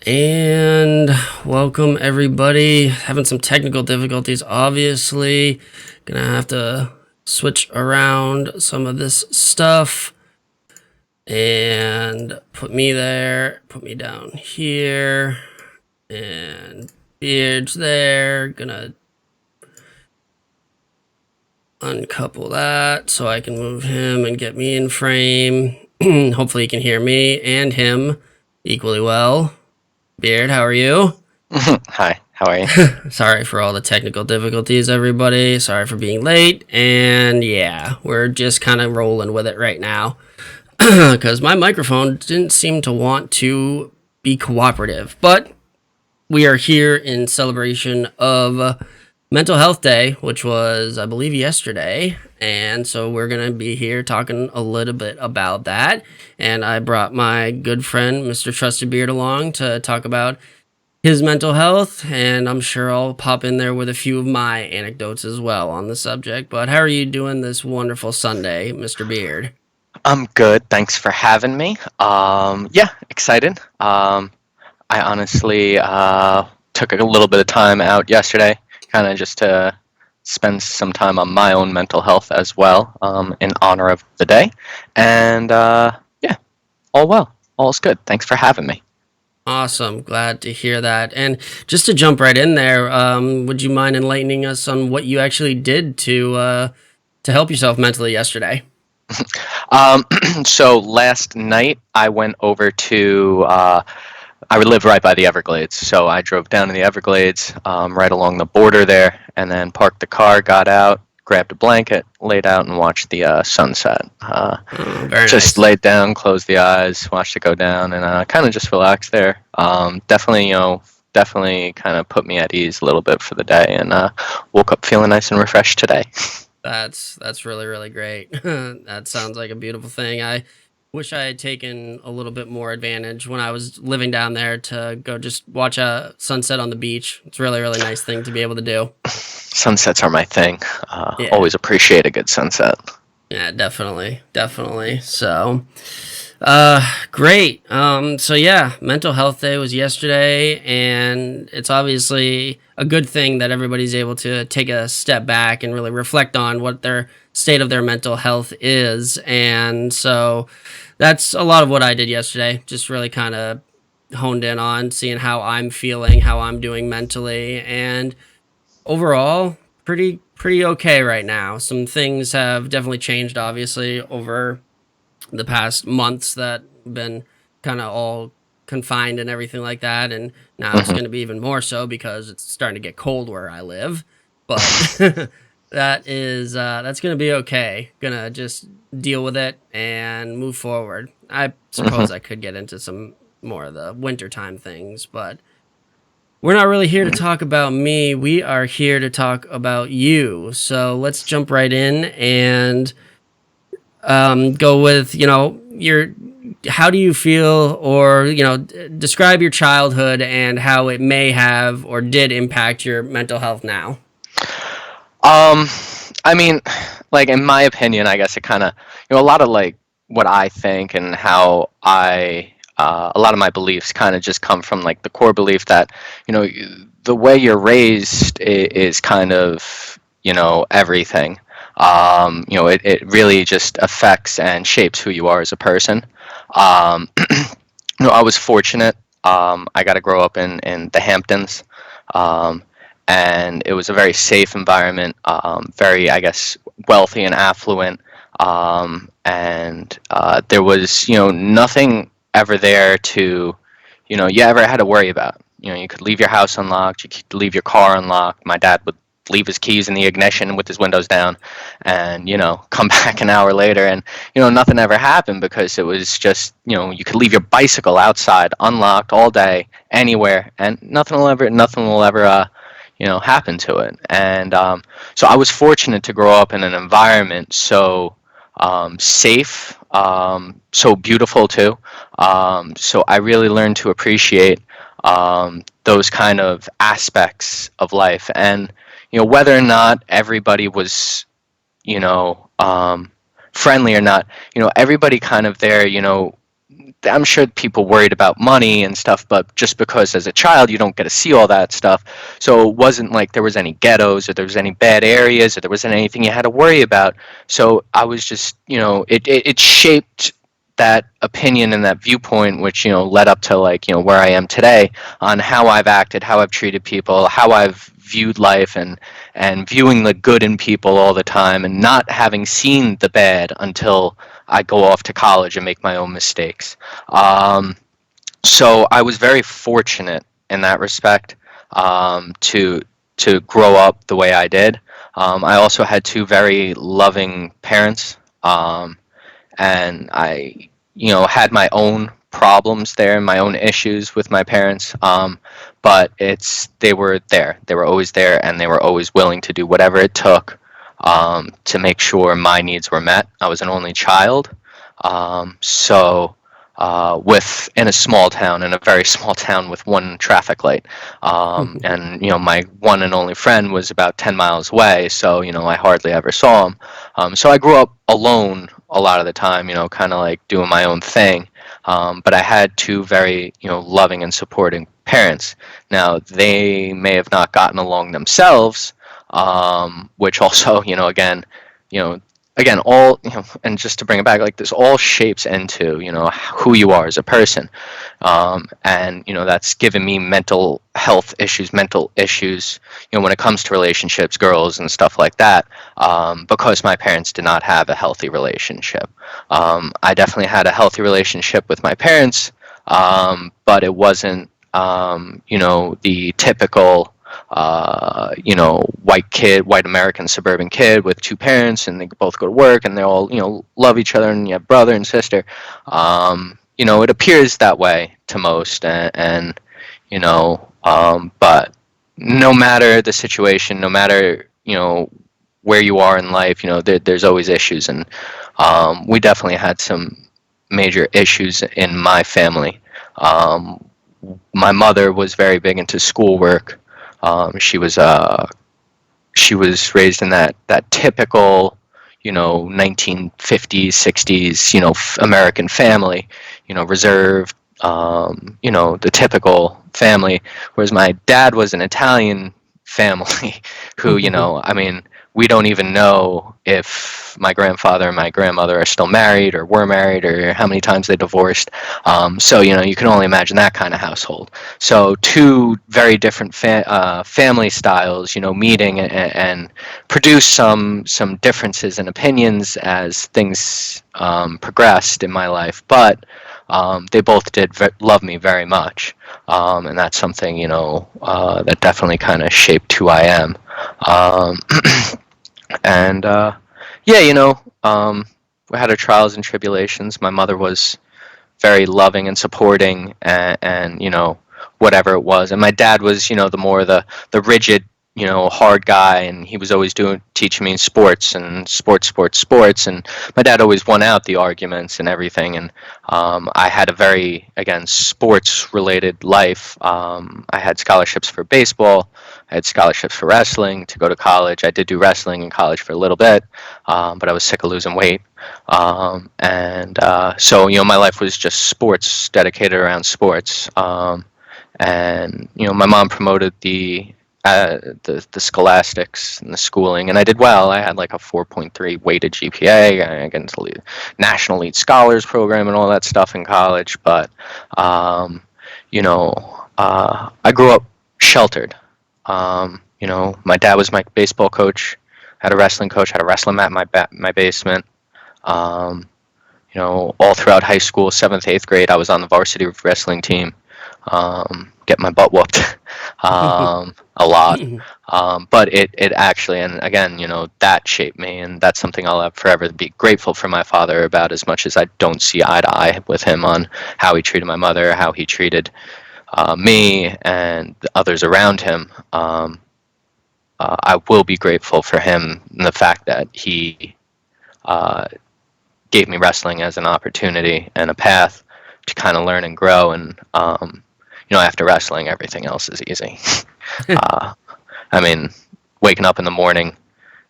And welcome everybody. Having some technical difficulties, obviously. Gonna have to switch around some of this stuff. And put me there, put me down here. And Beard's there. Gonna uncouple that so I can move him and get me in frame. Hopefully you can hear me and him equally well. Beard, how are you? Hi, how are you? Sorry for all the technical difficulties, everybody. Sorry for being late. And yeah, we're just kind of rolling with it right now because my microphone didn't seem to want to be cooperative. But we are here in celebration of Mental Health Day, which was, I believe, yesterday. And so we're going to be here talking a little bit about that. And I brought my good friend, Mr. TrustedBeard, along to talk about his mental health. And I'm sure I'll pop in there with a few of my anecdotes as well on the subject. But how are you doing this wonderful Sunday, Mr. Beard? I'm good. Thanks for having me. Yeah, excited. I honestly took a little bit of time out yesterday, kind of just to spend some time on my own mental health as well, in honor of the day. And yeah, all well. All's good. Thanks for having me. Awesome. Glad to hear that. And just to jump right in there, would you mind enlightening us on what you actually did to help yourself mentally yesterday? So last night I went over to I live right by the Everglades, so I drove down to the Everglades, right along the border there, and then parked the car, got out, grabbed a blanket, laid out, and watched the sunset. Very Just nice. laid down, closed the eyes, watched it go down, and kind of just relaxed there. Definitely kind of put me at ease a little bit for the day, and woke up feeling nice and refreshed today. That's really, really great. That sounds like a beautiful thing. I wish I had taken a little bit more advantage when I was living down there to go just watch a sunset on the beach. It's a really, really nice thing to be able to do. Sunsets are my thing. Yeah. Always appreciate a good sunset. Yeah, definitely. Definitely. So, great. So yeah, Mental Health Day was yesterday, and it's obviously a good thing that everybody's able to take a step back and really reflect on what their state of their mental health is. And so that's a lot of what I did yesterday. Just really kind of honed in on seeing how I'm feeling, how I'm doing mentally, and overall pretty okay right now. Some things have definitely changed obviously over the past months that been kind of all confined and everything like that, and now it's hmm going to be even more so because it's starting to get cold where I live. But that's going to be okay. Gonna just deal with it and move forward. I suppose I could get into some more of the wintertime things, but we're not really here to talk about me. We are here to talk about you. So let's jump right in and go with, your how do you feel, or, describe your childhood and how it may have or did impact your mental health now. Um, I mean, like in my opinion, I guess it kind of, a lot of like what I think and how a lot of my beliefs kind of just come from like the core belief that, the way you're raised is kind of, everything. It really just affects and shapes who you are as a person. Um, I was fortunate. I got to grow up in the Hamptons. Um, and it was a very safe environment, very, I guess, wealthy and affluent, and there was, nothing ever there to, you ever had to worry about. You could leave your house unlocked, you could leave your car unlocked. My dad would leave his keys in the ignition with his windows down, and come back an hour later, and nothing ever happened because it was just, you could leave your bicycle outside unlocked all day anywhere, and nothing will ever happen to it. And so I was fortunate to grow up in an environment so safe, so beautiful too. So I really learned to appreciate those kind of aspects of life. And whether or not everybody was, friendly or not, everybody kind of there, I'm sure people worried about money and stuff, but just because as a child you don't get to see all that stuff, so it wasn't like there was any ghettos or there was any bad areas or there wasn't anything you had to worry about. So I was just, it shaped that opinion and that viewpoint, which led up to like where I am today, on how I've acted, how I've treated people, how I've viewed life, and viewing the good in people all the time, and not having seen the bad until I go off to college and make my own mistakes. So I was very fortunate in that respect, to grow up the way I did. I also had two very loving parents, and I, had my own problems there, my own issues with my parents. But they were there. They were always there, and they were always willing to do whatever it took, to make sure my needs were met. I was an only child, so in a small town, in a very small town with one traffic light, and my one and only friend was about 10 miles away, so I hardly ever saw him. So I grew up alone a lot of the time, kind of like doing my own thing. But I had two very loving and supporting parents. Now they may have not gotten along themselves, which also you know again, all, and just to bring it back, like, this all shapes into who you are as a person. And that's given me mental health issues, mental issues, when it comes to relationships, girls and stuff like that, because my parents did not have a healthy relationship. I definitely had a healthy relationship with my parents, but it wasn't the typical white American suburban kid with two parents, and they both go to work, and they all, love each other, and you have brother and sister. It appears that way to most, but no matter the situation, no matter, where you are in life, there's always issues, and we definitely had some major issues in my family. My mother was very big into schoolwork. She was raised in that typical, 1950s, 60s, American family, reserved, the typical family. Whereas my dad was an Italian family who, I mean, we don't even know if my grandfather and my grandmother are still married or were married, or how many times they divorced. So, you can only imagine that kind of household. So two very different family styles, meeting, and produce some differences in opinions as things progressed in my life. But they both did love me very much. And that's something, that definitely kind of shaped who I am. And we had our trials and tribulations. My mother was very loving and supporting, and whatever it was. And my dad was, the rigid, hard guy, and he was always teaching me sports. And my dad always won out the arguments and everything. And I had a very, again, sports related life. I had scholarships for baseball. I had scholarships for wrestling to go to college. I did do wrestling in college for a little bit, but I was sick of losing weight. So my life was just sports, dedicated around sports. And my mom promoted the scholastics and the schooling, and I did well. I had like a 4.3 weighted GPA. I got into the National Elite Scholars Program and all that stuff in college. But I grew up sheltered. My dad was my baseball coach, had a wrestling coach, had a wrestling mat in my basement. All throughout high school, 7th, 8th grade, I was on the varsity wrestling team, get my butt whooped a lot. But it actually, and again, that shaped me, and that's something I'll have forever be grateful for my father about, as much as I don't see eye to eye with him on how he treated my mother, how he treated me and the others around him. I will be grateful for him and the fact that he gave me wrestling as an opportunity and a path to kind of learn and grow. And after wrestling, everything else is easy. I mean, waking up in the morning,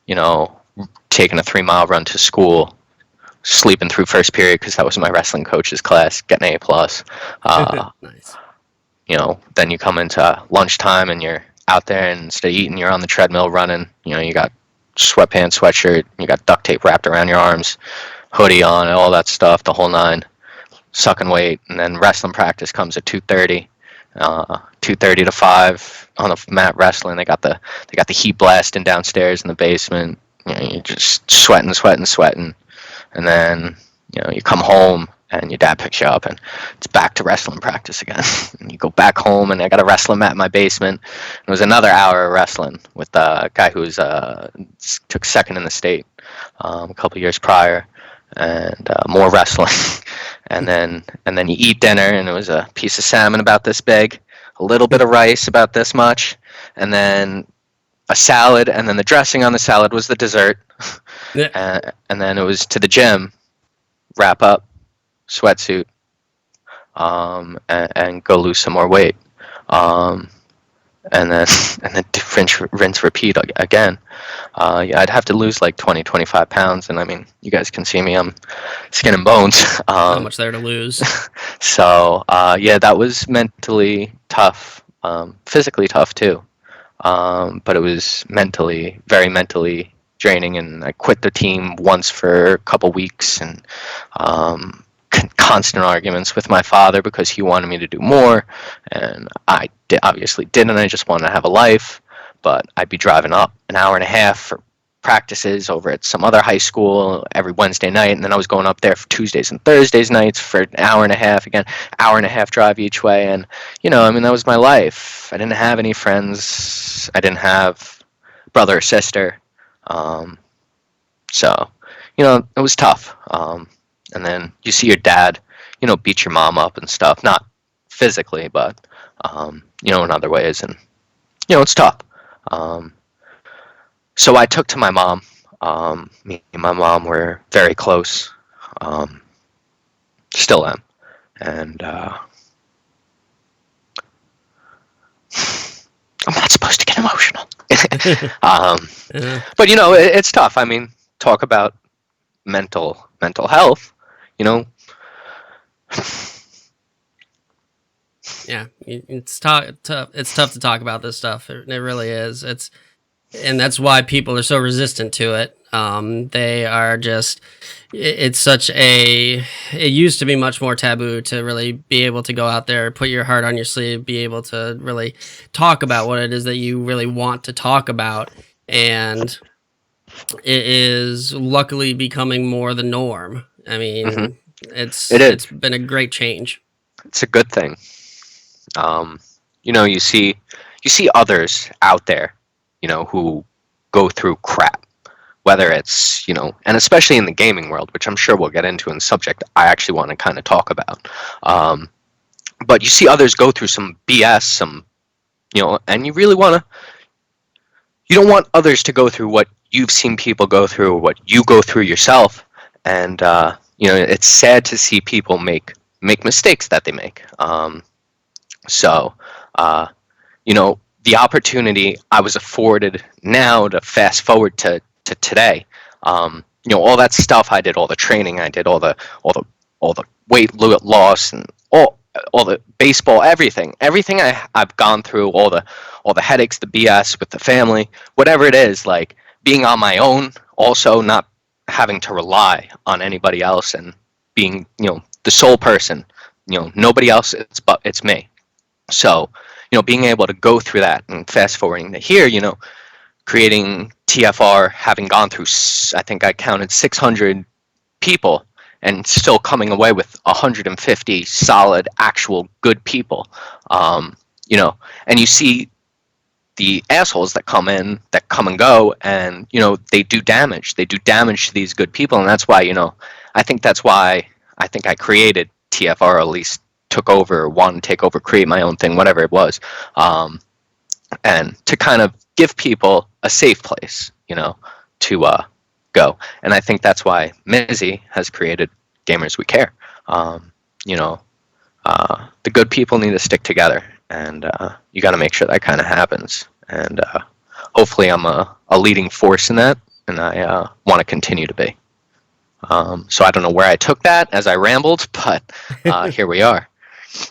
taking a 3-mile run to school, sleeping through first period because that was my wrestling coach's class, getting A plus. Nice. Then you come into lunchtime and you're out there, and instead of eating, you're on the treadmill running. You got sweatpants, sweatshirt, you got duct tape wrapped around your arms, hoodie on, all that stuff, the whole nine, sucking weight. And then wrestling practice comes at 2:30. 2:30 to 5 on the mat wrestling. They got the heat blasting downstairs in the basement. You're just sweating, and then you come home and your dad picks you up and it's back to wrestling practice again. And you go back home, and I got a wrestling mat in my basement. It was another hour of wrestling with a guy who's took second in the state a couple years prior, and more wrestling. And then you eat dinner, and it was a piece of salmon about this big, a little bit of rice about this much, and then a salad, and then the dressing on the salad was the dessert. Yeah. And then it was to the gym, wrap up, sweatsuit, and go lose some more weight. And then rinse, repeat again. I'd have to lose like 20, 25 pounds, and I mean, you guys can see me, I'm skin and bones. Not much there to lose. So, that was mentally tough, physically tough too. But it was very mentally draining, and I quit the team once for a couple weeks, and constant arguments with my father because he wanted me to do more, and I obviously didn't. I just wanted to have a life, but I'd be driving up an hour and a half for practices over at some other high school every Wednesday night, and then I was going up there for Tuesdays and Thursdays nights for an hour and a half, again, hour and a half drive each way. And that was my life. I didn't have any friends. I didn't have brother or sister. So it was tough. And then you see your dad, beat your mom up and stuff, not physically, but in other ways, and it's tough. So I took to my mom. Me and my mom were very close. Still am. And I'm not supposed to get emotional. But it's tough. I mean, talk about mental health. Yeah, it's tough. It's tough to talk about this stuff. It really is. And that's why people are so resistant to it. They are just. It used to be much more taboo to really be able to go out there, put your heart on your sleeve, be able to really talk about what it is that you really want to talk about, and it is luckily becoming more the norm. I mean, it's been a great change. It's a good thing. You see others out there, who go through crap, whether it's, and especially in the gaming world, which I'm sure we'll get into in the subject I actually want to kind of talk about. But you see others go through some BS, and you really you don't want others to go through what you've seen people go through, or what you go through yourself. And, it's sad to see people make mistakes that they make. So, the opportunity I was afforded now to fast forward to today, all that stuff I did, all the training I did, all the weight loss, and all the baseball, everything I've gone through, all the headaches, the BS with the family, whatever it is, like being on my own, also not having to rely on anybody else, and being, the sole person, nobody else, it's me. So, being able to go through that and fast forwarding to here, creating TFR, having gone through, I think I counted 600 people, and still coming away with 150 solid, actual good people. And you see the assholes that come and go, and, they do damage. They do damage to these good people, and that's why, I think I created TFR, or at least took over, wanted to take over, create my own thing, whatever it was, and to kind of give people a safe place, to go. And I think that's why Mizzy has created Gamers We Care. The good people need to stick together, and you got to make sure that kind of happens. And hopefully I'm a leading force in that, and I want to continue to be. So I don't know where I took that as I rambled, but here we are.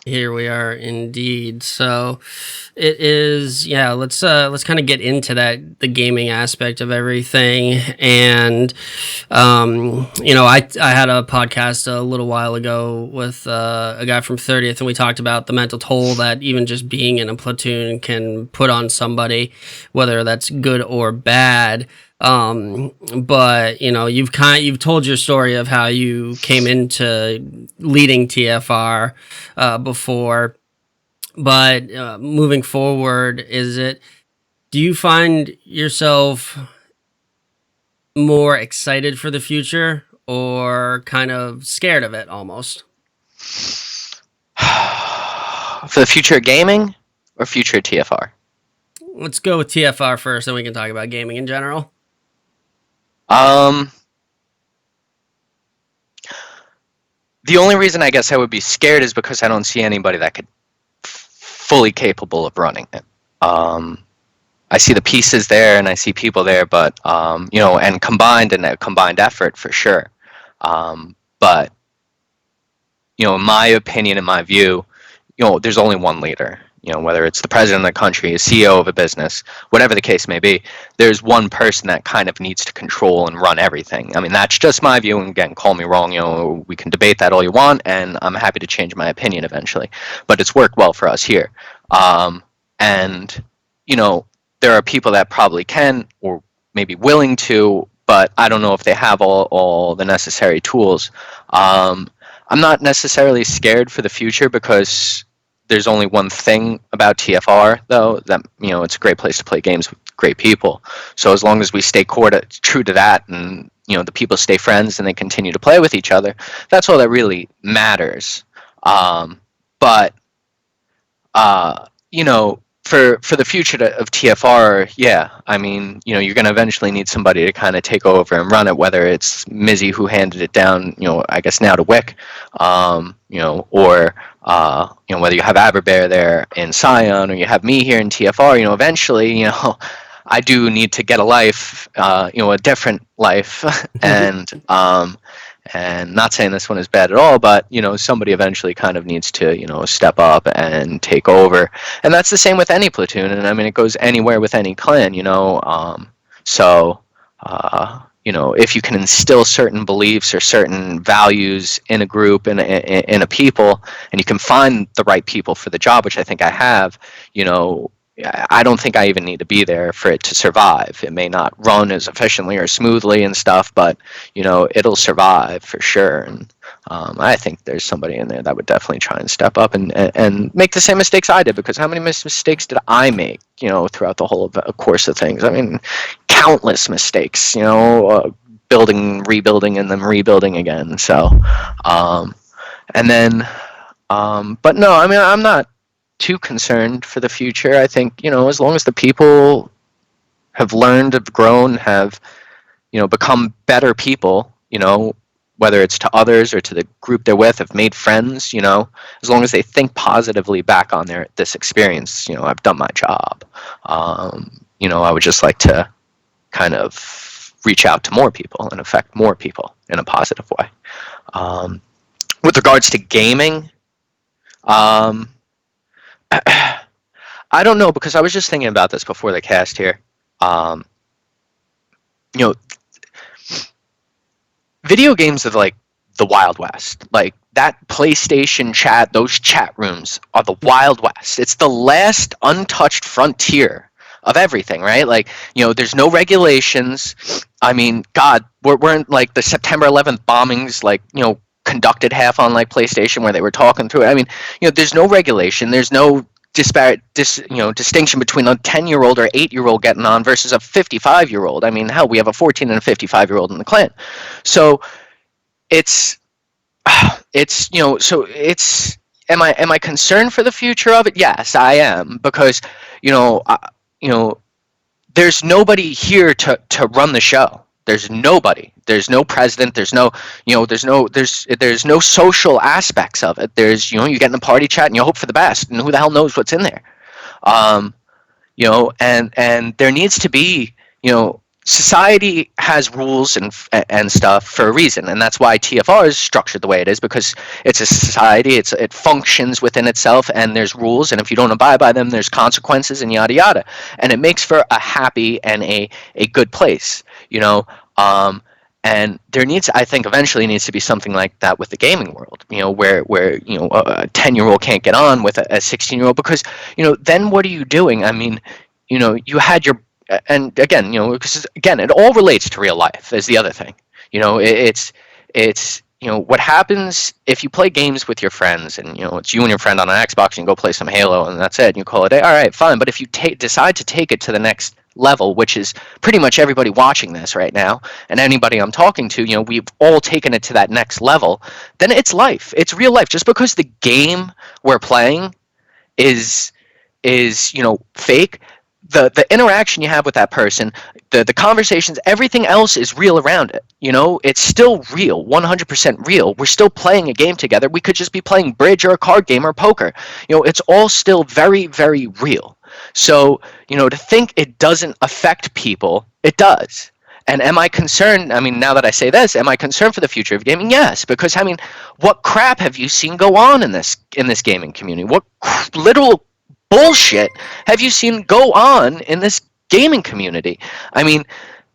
Here we are indeed. So it is, yeah, let's kind of get into the gaming aspect of everything. And I had a podcast a little while ago with a guy from 30th, and we talked about the mental toll that even just being in a platoon can put on somebody, whether that's good or bad. But you've told your story of how you came into leading TFR before, but moving forward, do you find yourself more excited for the future or kind of scared of it almost? For the future of gaming or future of TFR? Let's go with TFR first, and we can talk about gaming in general. The only reason I guess I would be scared is because I don't see anybody that could fully capable of running it. I see the pieces there and I see people there, but and combined in a combined effort for sure. But in my opinion, in my view, there's only one leader. Whether it's the president of the country, a CEO of a business, whatever the case may be, there's one person that kind of needs to control and run everything. I mean, that's just my view, and again, call me wrong, we can debate that all you want, and I'm happy to change my opinion eventually. But it's worked well for us here. And, there are people that probably can or maybe willing to, but I don't know if they have all the necessary tools. I'm not necessarily scared for the future because there's only one thing about TFR, though, that it's a great place to play games with great people. So as long as we stay true to that, and the people stay friends and they continue to play with each other, that's all that really matters. But for the future of TFR, yeah, I mean, you're going to eventually need somebody to kind of take over and run it, whether it's Mizzy, who handed it down, I guess now to Wick, or whether you have Aberbear there in Scion, or you have me here in TFR, eventually, I do need to get a life, a different life, and not saying this one is bad at all, but somebody eventually kind of needs to step up and take over, and that's the same with any platoon, and I mean it goes anywhere with any clan, so if you can instill certain beliefs or certain values in a group, in a people, and you can find the right people for the job, which I think I have, I don't think I even need to be there for it to survive. It may not run as efficiently or smoothly and stuff, but it'll survive for sure. And I think there's somebody in there that would definitely try and step up and make the same mistakes I did, because how many mistakes did I make throughout the whole course of things? I mean, countless mistakes, building, rebuilding, and then rebuilding again. So and then but no, I mean, I'm not too concerned for the future. I think, as long as the people have learned, have grown, have, become better people, whether it's to others or to the group they're with, have made friends, as long as they think positively back on this experience, I've done my job. I would just like to kind of reach out to more people and affect more people in a positive way. With regards to gaming, I don't know, because I was just thinking about this before the cast here. Video games are like the Wild West. Like that PlayStation chat, those chat rooms are the Wild West. It's the last untouched frontier of everything, right? Like, there's no regulations. I mean, God, we're in like the September 11th bombings, like, conducted half on like PlayStation, where they were talking through it. I mean, there's no regulation. There's no distinction between a 10-year-old or 8-year-old getting on versus a 55-year-old. I mean, hell, we have a 14 and a 55-year-old in the clan. So it's am I concerned for the future of it? Yes, I am, because there's nobody here to run the show. There's nobody. There's no president. There's no social aspects of it. There's, you get in a party chat and you hope for the best, and who the hell knows what's in there. And there needs to be, society has rules and stuff for a reason, and that's why TFR is structured the way it is, because it's a society. It functions within itself, and there's rules, and if you don't abide by them, there's consequences, and yada yada. And it makes for a happy and a good place, you know. And there needs, I think, eventually needs to be something like that with the gaming world, you know, where you know, a 10-year-old can't get on with a 16-year-old, because, you know, then what are you doing? I mean, you know, you had your, and again, you know, because again, it all relates to real life is the other thing. You know, it's you know, what happens if you play games with your friends, and, you know, it's you and your friend on an Xbox, and you go play some Halo, and that's it, and you call it a day. All right, fine. But if you decide to take it to the next level, which is pretty much everybody watching this right now, and anybody I'm talking to, you know, we've all taken it to that next level, then it's life. It's real life. Just because the game we're playing is you know, fake, the interaction you have with that person, the conversations, everything else is real around it. You know, it's still real, 100% real. We're still playing a game together. We could just be playing bridge or a card game or poker. You know, it's all still very, very real. So, you know, to think it doesn't affect people, it does. And am I concerned? I mean, now that I say this, am I concerned for the future of gaming? Yes, because I mean, what crap have you seen go on in this gaming community? What literal bullshit have you seen go on in this gaming community? I mean,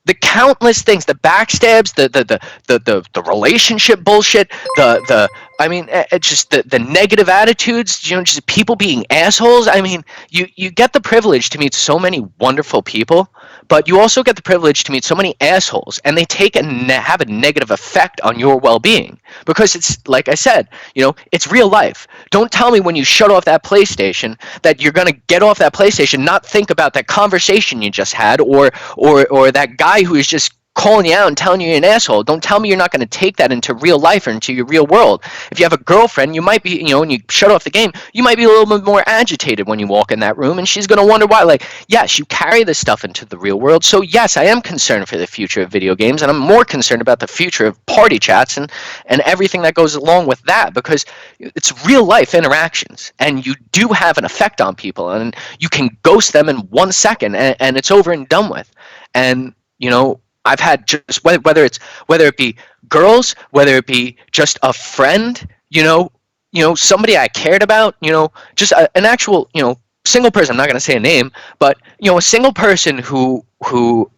the countless things, the backstabs, the relationship bullshit, the I mean, just the negative attitudes, you know, just people being assholes. I mean, you get the privilege to meet so many wonderful people, but you also get the privilege to meet so many assholes, and they take and have a negative effect on your well-being, because it's, like I said, you know, it's real life. Don't tell me when you shut off that PlayStation that you're going to get off that PlayStation, not think about that conversation you just had, or that guy who is just calling you out and telling you you're an asshole. Don't tell me you're not going to take that into real life or into your real world. If you have a girlfriend, you might be, you know, when you shut off the game, you might be a little bit more agitated when you walk in that room, and she's going to wonder why. Like, yes, you carry this stuff into the real world. So yes, I am concerned for the future of video games, and I'm more concerned about the future of party chats and everything that goes along with that, because it's real life interactions, and you do have an effect on people, and you can ghost them in 1 second, and it's over and done with. And, you know, I've had just whether it be girls, whether it be just a friend, you know, somebody I cared about, you know, just an actual, you know, single person. I'm not going to say a name, but, you know, a single person who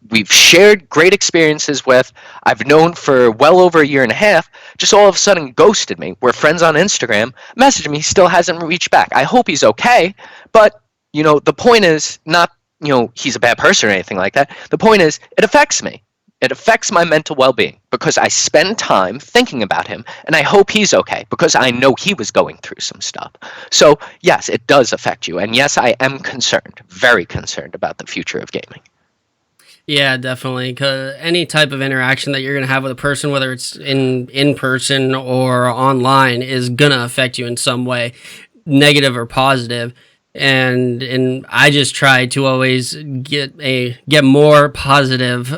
we've shared great experiences with, I've known for well over a year and a half, just all of a sudden ghosted me. We're friends on Instagram, messaged me, still hasn't reached back. I hope he's okay, but, you know, the point is not, you know, he's a bad person or anything like that. The point is, it affects me. It affects my mental well-being, because I spend time thinking about him, and I hope he's okay, because I know he was going through some stuff. So yes, it does affect you, and yes, I am concerned, very concerned about the future of gaming. Yeah, definitely. 'Cause any type of interaction that you're going to have with a person, whether it's in person or online, is going to affect you in some way, negative or positive. And I just try to always get more positive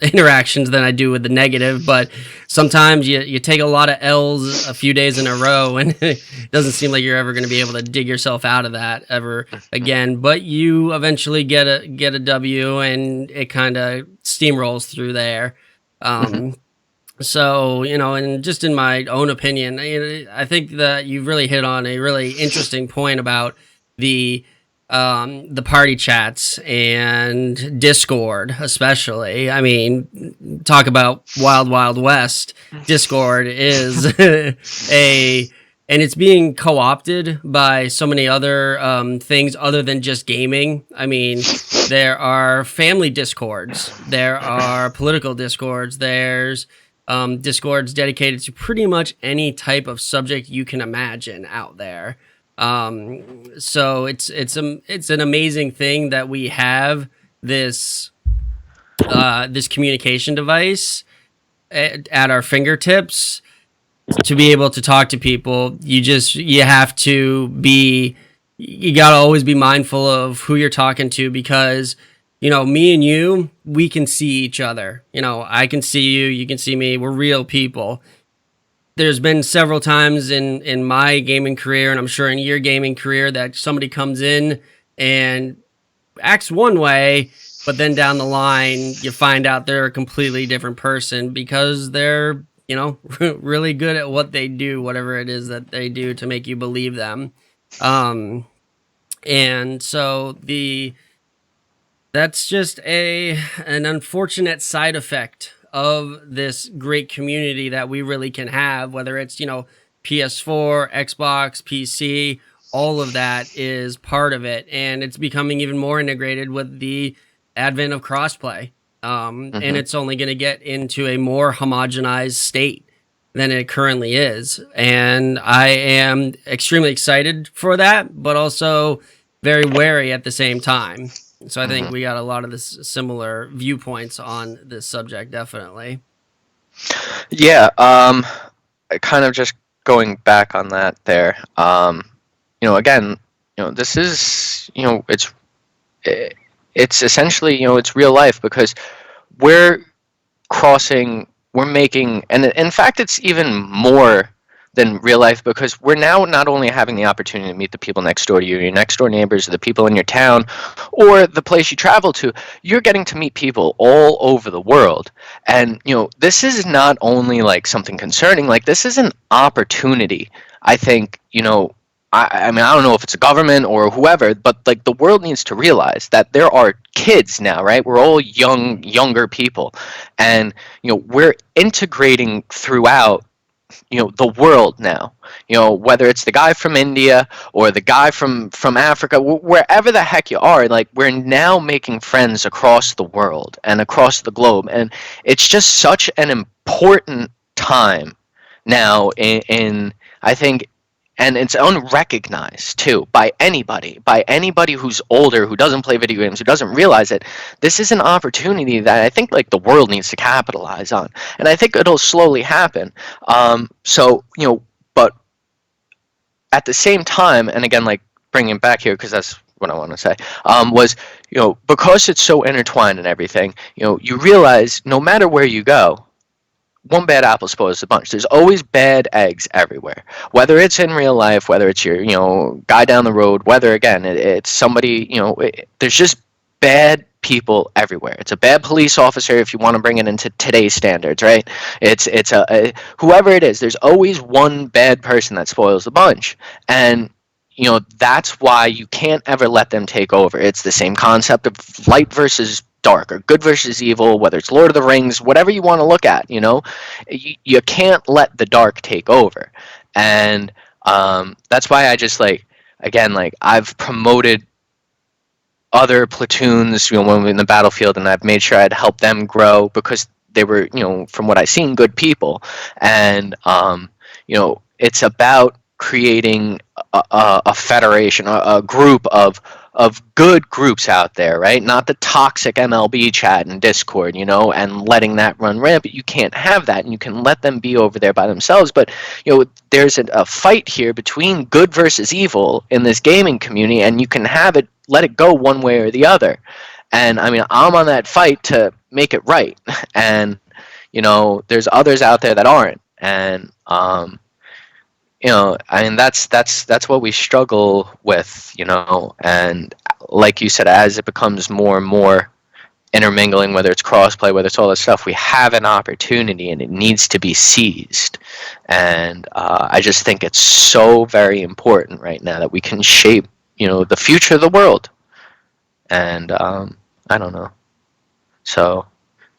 interactions than I do with the negative. But sometimes you take a lot of L's a few days in a row, and it doesn't seem like you're ever going to be able to dig yourself out of that ever again. But you eventually get a W, and it kind of steamrolls through there. So, you know, and just in my own opinion, I think that you've really hit on a really interesting point about the party chats and Discord, especially. I mean, talk about wild, wild west. Discord is and it's being co-opted by so many other things other than just gaming. I mean, there are family Discords, there are political Discords, there's Discords dedicated to pretty much any type of subject you can imagine out there. So it's an amazing thing that we have this communication device at our fingertips to be able to talk to people. You gotta always be mindful of who you're talking to, because, you know, me and you, we can see each other. You know, I can see you, you can see me. We're real people. There's been several times in my gaming career, and I'm sure in your gaming career, that somebody comes in and acts one way, but then down the line you find out they're a completely different person because they're, really good at what they do, whatever it is that they do to make you believe them. Um, and so that's just an unfortunate side effect of this great community that we really can have, whether it's, PS4, Xbox, PC, all of that is part of it. And it's becoming even more integrated with the advent of crossplay. And Hmm. it's only going to get into a more homogenized state than it currently is. And I am extremely excited for that, but also very wary at the same time. So I think Hmm. we got a lot of this similar viewpoints on this subject, definitely. Yeah. Kind of just going back on that there. Again, this is, it's essentially, it's real life because we're we're making, and in fact, it's even more than real life because we're now not only having the opportunity to meet the people next door to you, your next door neighbors, or the people in your town, or the place you travel to, you're getting to meet people all over the world. And, this is not only like something concerning, like, this is an opportunity. I think, I mean, I don't know if it's a government or whoever, but like the world needs to realize that there are kids now, right? We're all younger people, and we're integrating throughout the world now. Whether it's the guy from India or the guy from Africa, wherever the heck you are, like, we're now making friends across the world and across the globe, and it's just such an important time now in I think, and it's unrecognized too by anybody who's older, who doesn't play video games, who doesn't realize it. This is an opportunity that I think, like, the world needs to capitalize on, and I think it'll slowly happen. So, but at the same time, and again, like, bringing it back here because that's what I want to say, was, because it's so intertwined and everything, you realize no matter where you go, one bad apple spoils the bunch. There's always bad eggs everywhere. Whether it's in real life, whether it's your, guy down the road, whether, again, it's somebody, there's just bad people everywhere. It's a bad police officer if you want to bring it into today's standards, right? It's a whoever it is. There's always one bad person that spoils the bunch, and that's why you can't ever let them take over. It's the same concept of light versus dark, or good versus evil, whether it's Lord of the Rings, whatever you want to look at. You can't let the dark take over, and that's why I just, like, again, like, I've promoted other platoons, when we're in the battlefield, and I've made sure I'd help them grow because they were, from what I've seen, good people. And it's about creating a federation, a group of good groups out there, right? Not the toxic MLB chat and Discord, and letting that run rampant. You can't have that, and you can let them be over there by themselves. But there's a fight here between good versus evil in this gaming community, and you can let it go one way or the other. And I mean, I'm on that fight to make it right, and there's others out there that aren't, and I mean, that's what we struggle with, and like you said, as it becomes more and more intermingling, whether it's crossplay, whether it's all this stuff, we have an opportunity and it needs to be seized. And I just think it's so very important right now that we can shape, the future of the world. And I don't know. So,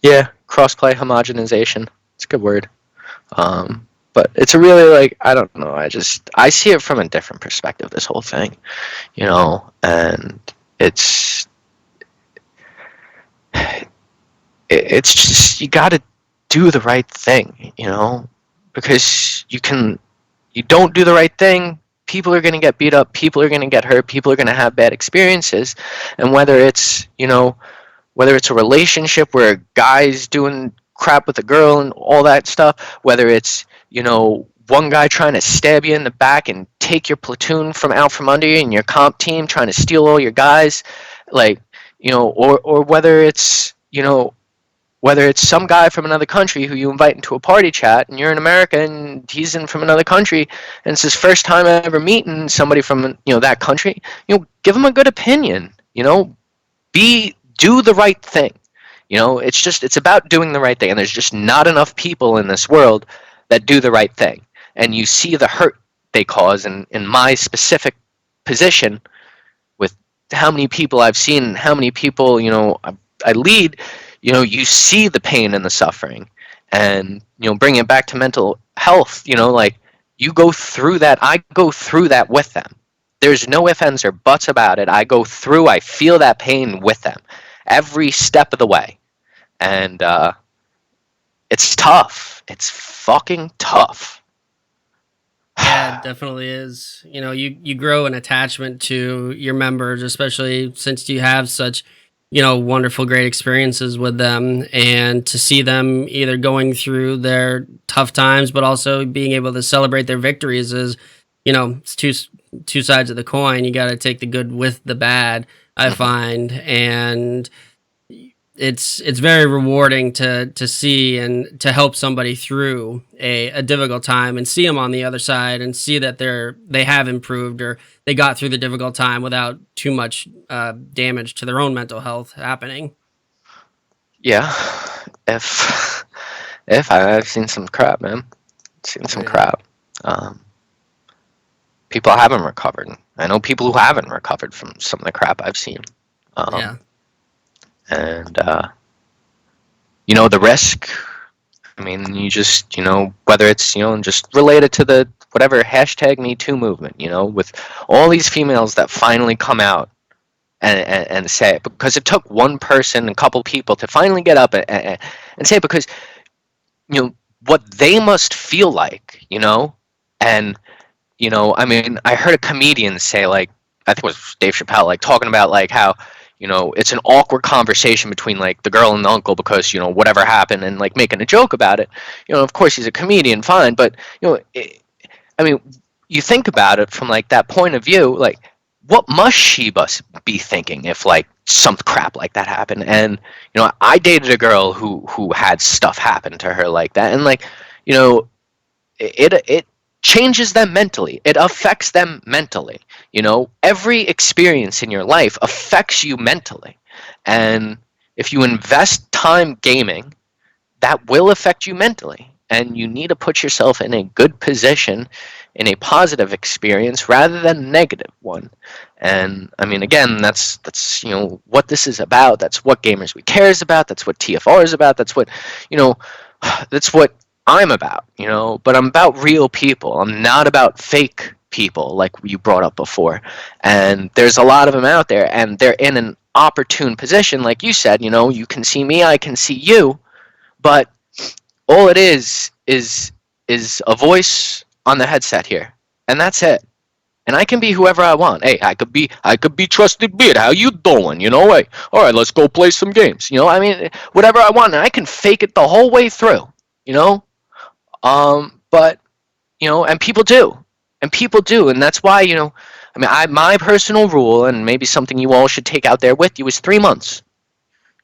yeah, crossplay homogenization. It's a good word. But it's a really, like, I don't know, I see it from a different perspective, this whole thing, and it's just, you got to do the right thing, because you don't do the right thing, people are going to get beat up, people are going to get hurt, people are going to have bad experiences. And whether it's a relationship where a guy's doing crap with a girl and all that stuff, whether it's one guy trying to stab you in the back and take your platoon from out from under you, and your comp team trying to steal all your guys, like, or whether it's some guy from another country who you invite into a party chat, and you're in America and he's from another country, and it's his first time ever meeting somebody from that country, give him a good opinion, be do the right thing. It's about doing the right thing, and there's just not enough people in this world that do the right thing. And you see the hurt they cause. And in my specific position, with how many people I've seen, how many people I lead, you see the pain and the suffering. And bring it back to mental health. Like, you go through that. I go through that with them. There's no ifs, ands, or buts about it. I feel that pain with them every step of the way. And it's tough. It's fucking tough. Yeah, it definitely is. You grow an attachment to your members, especially since you have such, wonderful, great experiences with them, and to see them either going through their tough times, but also being able to celebrate their victories is, it's two sides of the coin. You got to take the good with the bad, I find, and it's very rewarding to see and to help somebody through a difficult time and see them on the other side and see that they have improved, or they got through the difficult time without too much damage to their own mental health happening. Yeah, if I've seen some crap, man. Seen some crap. People haven't recovered. I know people who haven't recovered from some of the crap I've seen. Yeah. And the risk. I mean, you just whether it's just related to the whatever hashtag Me Too movement. With all these females that finally come out and say it, because it took one person, a couple people to finally get up and say it, because what they must feel like, and I mean, I heard a comedian say, like, I think it was Dave Chappelle, like, talking about like how it's an awkward conversation between like the girl and the uncle because whatever happened, and like making a joke about it. Of course he's a comedian, fine, but I mean, you think about it from like that point of view, like, what must she be thinking if like some crap like that happened? And I dated a girl who had stuff happen to her like that, and like it changes them mentally. It affects them mentally. Every experience in your life affects you mentally, and if you invest time gaming, that will affect you mentally, and you need to put yourself in a good position, in a positive experience rather than a negative one. And I mean, again, that's what this is about. That's what Gamers We Care is about. That's what TFR is about. That's what that's what I'm about. But I'm about real people. I'm not about fake people like you brought up before. And there's a lot of them out there, and they're in an opportune position, like you said. You can see me, I can see you, but all it is a voice on the headset here, and that's it. And I can be whoever I want. Hey, I could be TrustedBeard. How you doing? Hey, all right, let's go play some games. I mean, whatever I want, and I can fake it the whole way through. But and people do, and that's why I mean, my personal rule, and maybe something you all should take out there with you, is 3 months.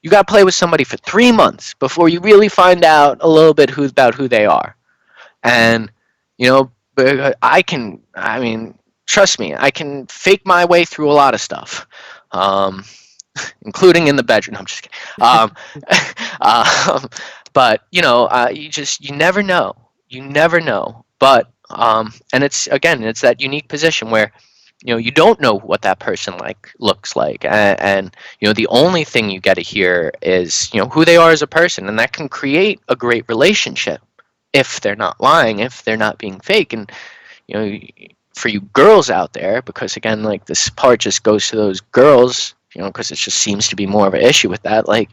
You got to play with somebody for 3 months before you really find out a little bit about who they are. And, I mean, trust me, I can fake my way through a lot of stuff, including in the bedroom. No, I'm just kidding. But, you never know. You never know. But, and it's that unique position where, you don't know what that person looks like, and the only thing you get to hear is who they are as a person, and that can create a great relationship if they're not lying, if they're not being fake. And for you girls out there, because again, like, this part just goes to those girls, because it just seems to be more of an issue with that. Like,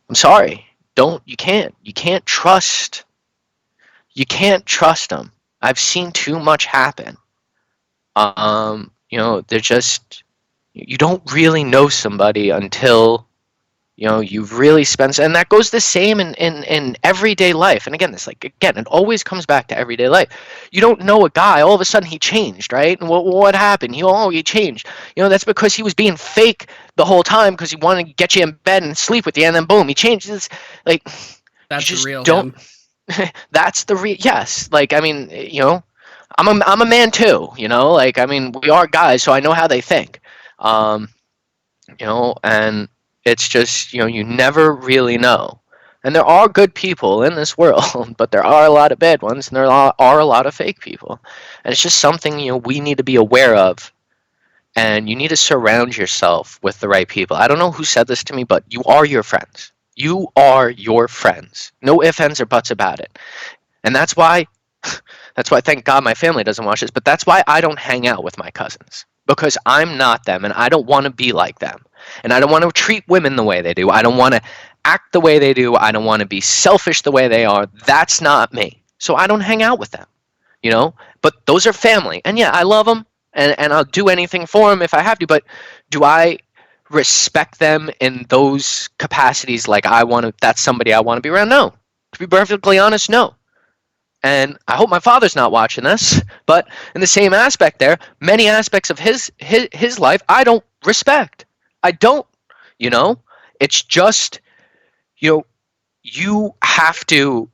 I'm sorry, you can't trust them. I've seen too much happen. They're just, you don't really know somebody until, you've really spent, and that goes the same in everyday life. And again, it always comes back to everyday life. You don't know a guy, all of a sudden he changed, right? And what happened? He changed. That's because he was being fake the whole time because he wanted to get you in bed and sleep with you, and then boom, he changed. It's like, That's the real don't. That's the real. Yes, like, I mean, I'm a man too, like, I mean, we are guys, so I know how they think, and It's just, you never really know. And there are good people in this world, but there are a lot of bad ones, and there are a lot of fake people. And it's just something, we need to be aware of. And you need to surround yourself with the right people. I don't know who said this to me, but you are your friends. You are your friends. No ifs, ands, or buts about it. And that's why thank God my family doesn't watch this, but that's why I don't hang out with my cousins. Because I'm not them and I don't want to be like them. And I don't want to treat women the way they do. I don't want to act the way they do. I don't want to be selfish the way they are. That's not me. So I don't hang out with them, But those are family. And yeah, I love them and I'll do anything for them if I have to. But do I respect them in those capacities like that's somebody I want to be around? No. To be perfectly honest, no. And I hope my father's not watching this, but in the same aspect there, many aspects of his life I don't respect. I don't, you know? It's just, you have to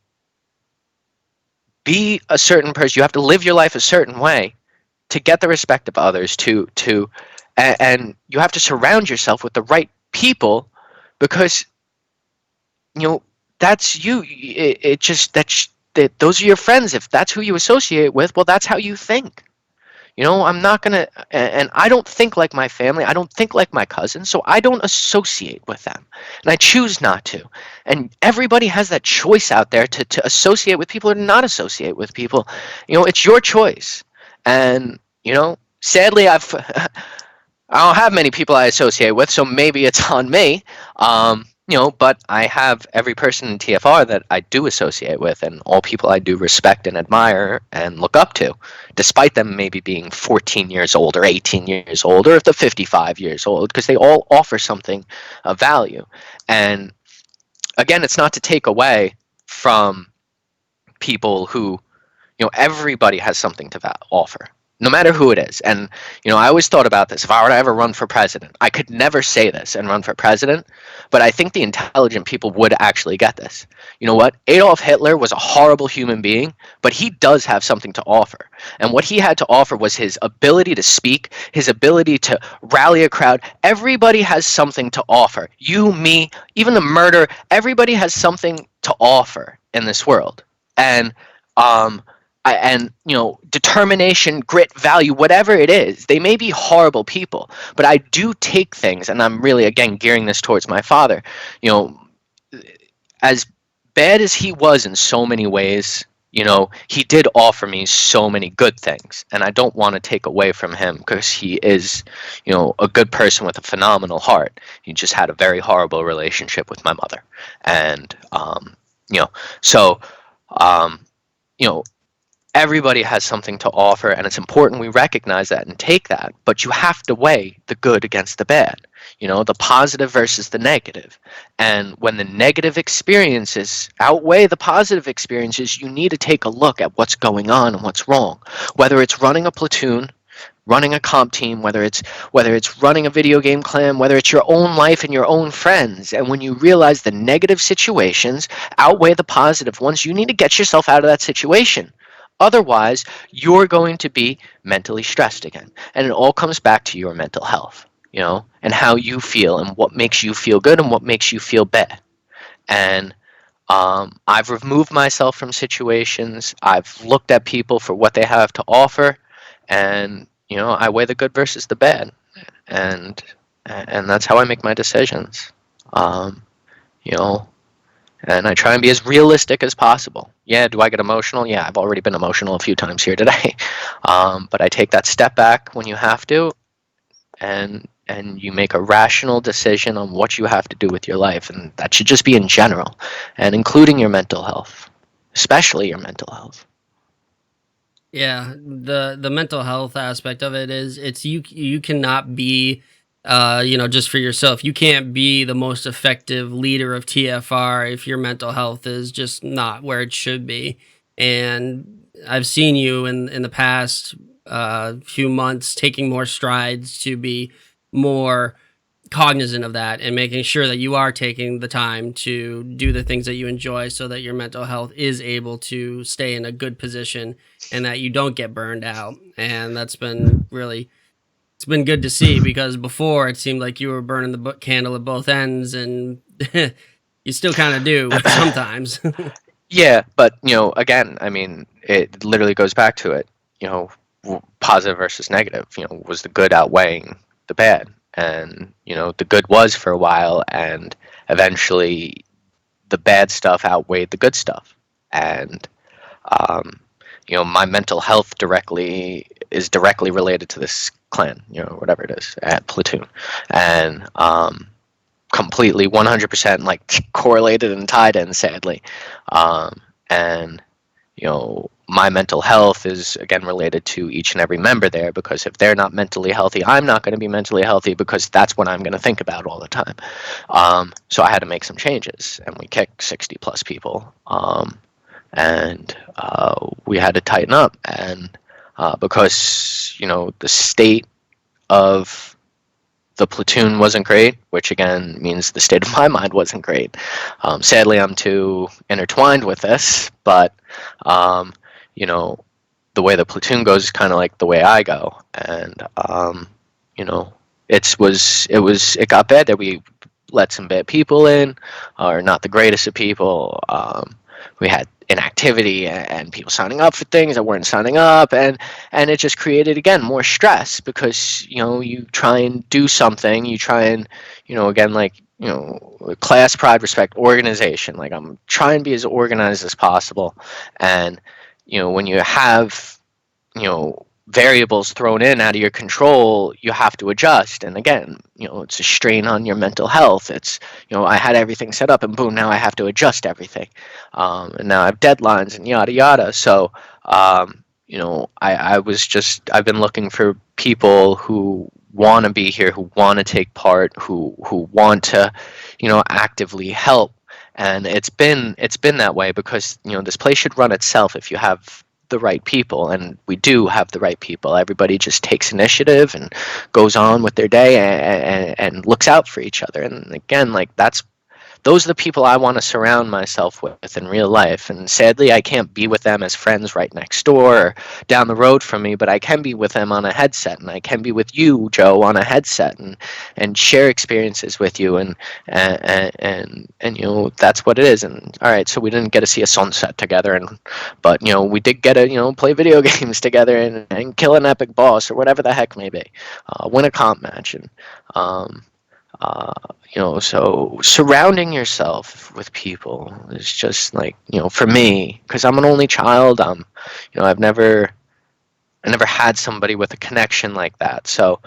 be a certain person. You have to live your life a certain way to get the respect of others, and you have to surround yourself with the right people because, that's you. It just, that those are your friends. If that's who you associate with, well, that's how you think. I'm not going to, and I don't think like my family. I don't think like my cousins, so I don't associate with them. And I choose not to. And everybody has that choice out there to associate with people or not associate with people. It's your choice. And, sadly, I don't have many people I associate with, so maybe it's on me. But I have every person in TFR that I do associate with and all people I do respect and admire and look up to, despite them maybe being 14 years old or 18 years old or the 55 years old, because they all offer something of value. And again, it's not to take away from people who, everybody has something to offer. No matter who it is. And, I always thought about this. If I were to ever run for president, I could never say this and run for president, but I think the intelligent people would actually get this. You know what? Adolf Hitler was a horrible human being, but he does have something to offer. And what he had to offer was his ability to speak, his ability to rally a crowd. Everybody has something to offer. You, me, even the murder, everybody has something to offer in this world. And, determination, grit, value, whatever it is, they may be horrible people, but I do take things, and I'm really, again, gearing this towards my father, as bad as he was in so many ways, he did offer me so many good things, and I don't want to take away from him because he is, a good person with a phenomenal heart. He just had a very horrible relationship with my mother, and, everybody has something to offer, and it's important we recognize that and take that. But you have to weigh the good against the bad, the positive versus the negative. And when the negative experiences outweigh the positive experiences, you need to take a look at what's going on and what's wrong. Whether it's running a platoon, running a comp team, whether it's running a video game clan, whether it's your own life and your own friends. And when you realize the negative situations outweigh the positive ones, you need to get yourself out of that situation. Otherwise, you're going to be mentally stressed again. And it all comes back to your mental health, and how you feel and what makes you feel good and what makes you feel bad. And I've removed myself from situations. I've looked at people for what they have to offer. And, I weigh the good versus the bad. And that's how I make my decisions. And I try and be as realistic as possible. Yeah, do I get emotional? Yeah, I've already been emotional a few times here today. But I take that step back when you have to, and you make a rational decision on what you have to do with your life. And that should just be in general, and including your mental health, especially your mental health. Yeah, the mental health aspect of it is you cannot be just for yourself. You can't be the most effective leader of TFR if your mental health is just not where it should be. And I've seen you in the past few months taking more strides to be more cognizant of that and making sure that you are taking the time to do the things that you enjoy so that your mental health is able to stay in a good position and that you don't get burned out. And that's been really it's been good to see, because before it seemed like you were burning the candle at both ends, and you still kind of do sometimes. Yeah, but again, I mean, it literally goes back to it. Positive versus negative. Was the good outweighing the bad? And the good was for a while, and eventually the bad stuff outweighed the good stuff. And um, my mental health is directly related to this clan, whatever it is at Platoon, and completely 100% like correlated and tied in, sadly. um, and my mental health is again related to each and every member there, because if they're not mentally healthy, I'm not going to be mentally healthy, because that's what I'm going to think about all the time. So I had to make some changes, and we kicked 60 plus people, and we had to tighten up, and because the state of the platoon wasn't great, which again means the state of my mind wasn't great. Sadly, I'm too intertwined with this, but you know, the way the platoon goes is kind of like the way I go, and it got bad that we let some bad people in, or not the greatest of people. We had inactivity and people signing up for things that weren't signing up, and it just created again more stress, because you try and do something, you try and again, like class, pride, respect, organization, like I'm trying to be as organized as possible. And when you have variables thrown in out of your control, you have to adjust. And again, it's a strain on your mental health. It's I had everything set up, and boom, now I have to adjust everything, and now I have deadlines and yada yada. So I've been looking for people who want to be here, who want to take part, who want to actively help. And it's been that way, because this place should run itself if you have the right people, and we do have the right people. Everybody just takes initiative and goes on with their day, and looks out for each other. And again, like those are the people I want to surround myself with in real life. And sadly, I can't be with them as friends right next door or down the road from me, but I can be with them on a headset, and I can be with you, Joe, on a headset, and share experiences with you, and that's what it is. And all right, so we didn't get to see a sunset together, but we did get to play video games together, and kill an epic boss, or whatever the heck may be, win a comp match. And so surrounding yourself with people is just like, for me, because I'm an only child, I never had somebody with a connection like that. So,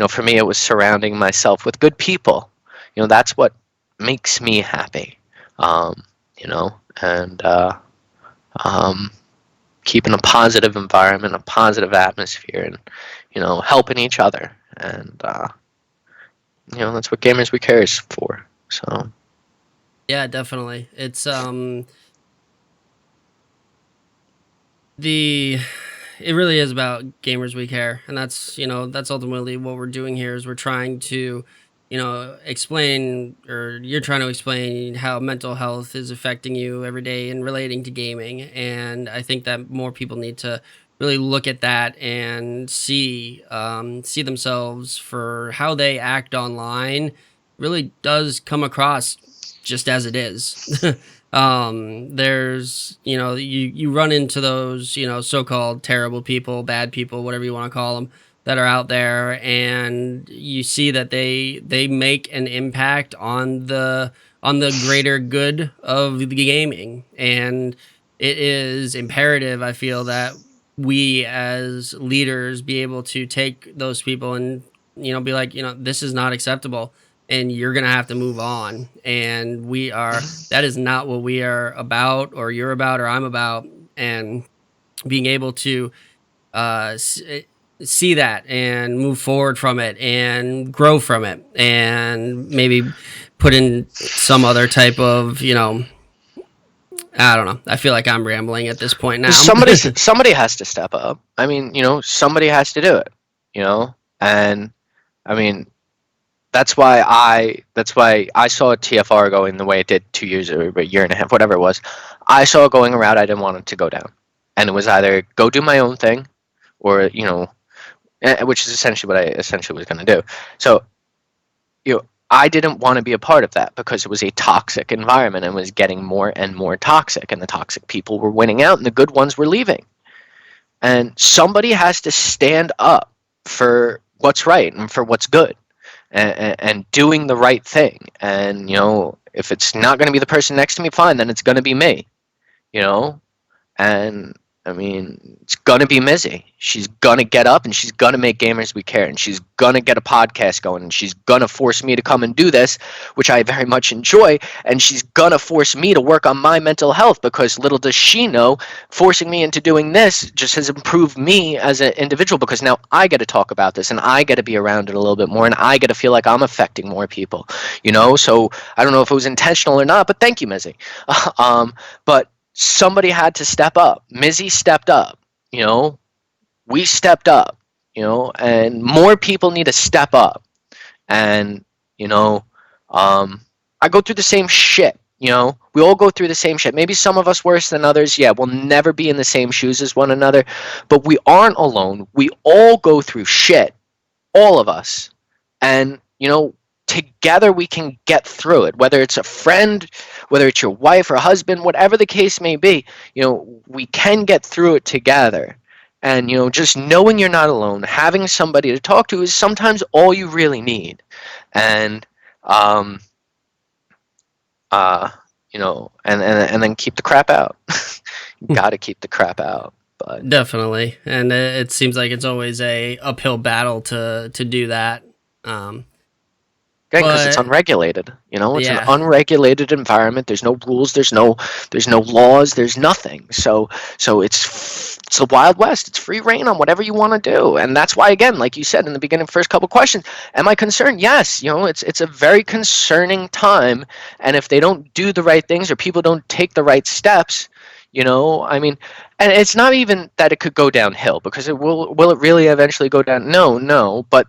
for me, it was surrounding myself with good people. That's what makes me happy. And keeping a positive environment, a positive atmosphere, and helping each other. And that's what Gamers We Care is for. So Yeah, definitely. It's it really is about Gamers We Care, and that's that's ultimately what we're doing here. Is we're trying to explain, or you're trying to explain, how mental health is affecting you every day and relating to gaming. And I think that more people need to really look at that and see themselves for how they act online. Really does come across just as it is. There's you run into those so-called terrible people, bad people, whatever you want to call them, that are out there, and you see that they make an impact on the greater good of the gaming. And it is imperative, I feel, that we as leaders be able to take those people and be like, this is not acceptable, and you're gonna have to move on. And that is not what we are about, or you're about, or I'm about. And being able to see that and move forward from it and grow from it, and maybe put in some other type of I don't know. I feel like I'm rambling at this point now. somebody has to step up. I mean, somebody has to do it. And I mean, that's why I saw TFR going the way it did 2 years or a year and a half, whatever it was. I saw it going a route I didn't want it to go down, and it was either go do my own thing, or which is essentially what I essentially was going to do. So, I didn't want to be a part of that because it was a toxic environment and was getting more and more toxic, and the toxic people were winning out and the good ones were leaving. And somebody has to stand up for what's right and for what's good, and doing the right thing. And, if it's not going to be the person next to me, fine, then it's going to be me, you know? And I mean, it's gonna be Mizzy. She's gonna get up and she's gonna make Gamers We Care, and she's gonna get a podcast going, and she's gonna force me to come and do this, which I very much enjoy, and she's gonna force me to work on my mental health, because little does she know, forcing me into doing this just has improved me as an individual, because now I get to talk about this and I get to be around it a little bit more, and I get to feel like I'm affecting more people, So I don't know if it was intentional or not, but thank you, Mizzy. But somebody had to step up. Mizzy stepped up, we stepped up, and more people need to step up. And, I go through the same shit, we all go through the same shit. Maybe some of us worse than others. Yeah, we'll never be in the same shoes as one another, but we aren't alone. We all go through shit, all of us. And, together we can get through it, whether it's a friend, whether it's your wife or husband, whatever the case may be. We can get through it together. And, just knowing you're not alone, having somebody to talk to is sometimes all you really need. And, and then keep the crap out. You got to keep the crap out. But definitely. And it seems like it's always a uphill battle to do that. Because it's unregulated, it's Yeah. an unregulated environment. There's no rules, there's no laws, there's nothing. So it's the Wild West. It's free reign on whatever you want to do. And that's why, again, like you said in the beginning, first couple questions, am I concerned? Yes, it's a very concerning time. And if they don't do the right things, or people don't take the right steps, I mean, and it's not even that it could go downhill, because will it really eventually go down? No, but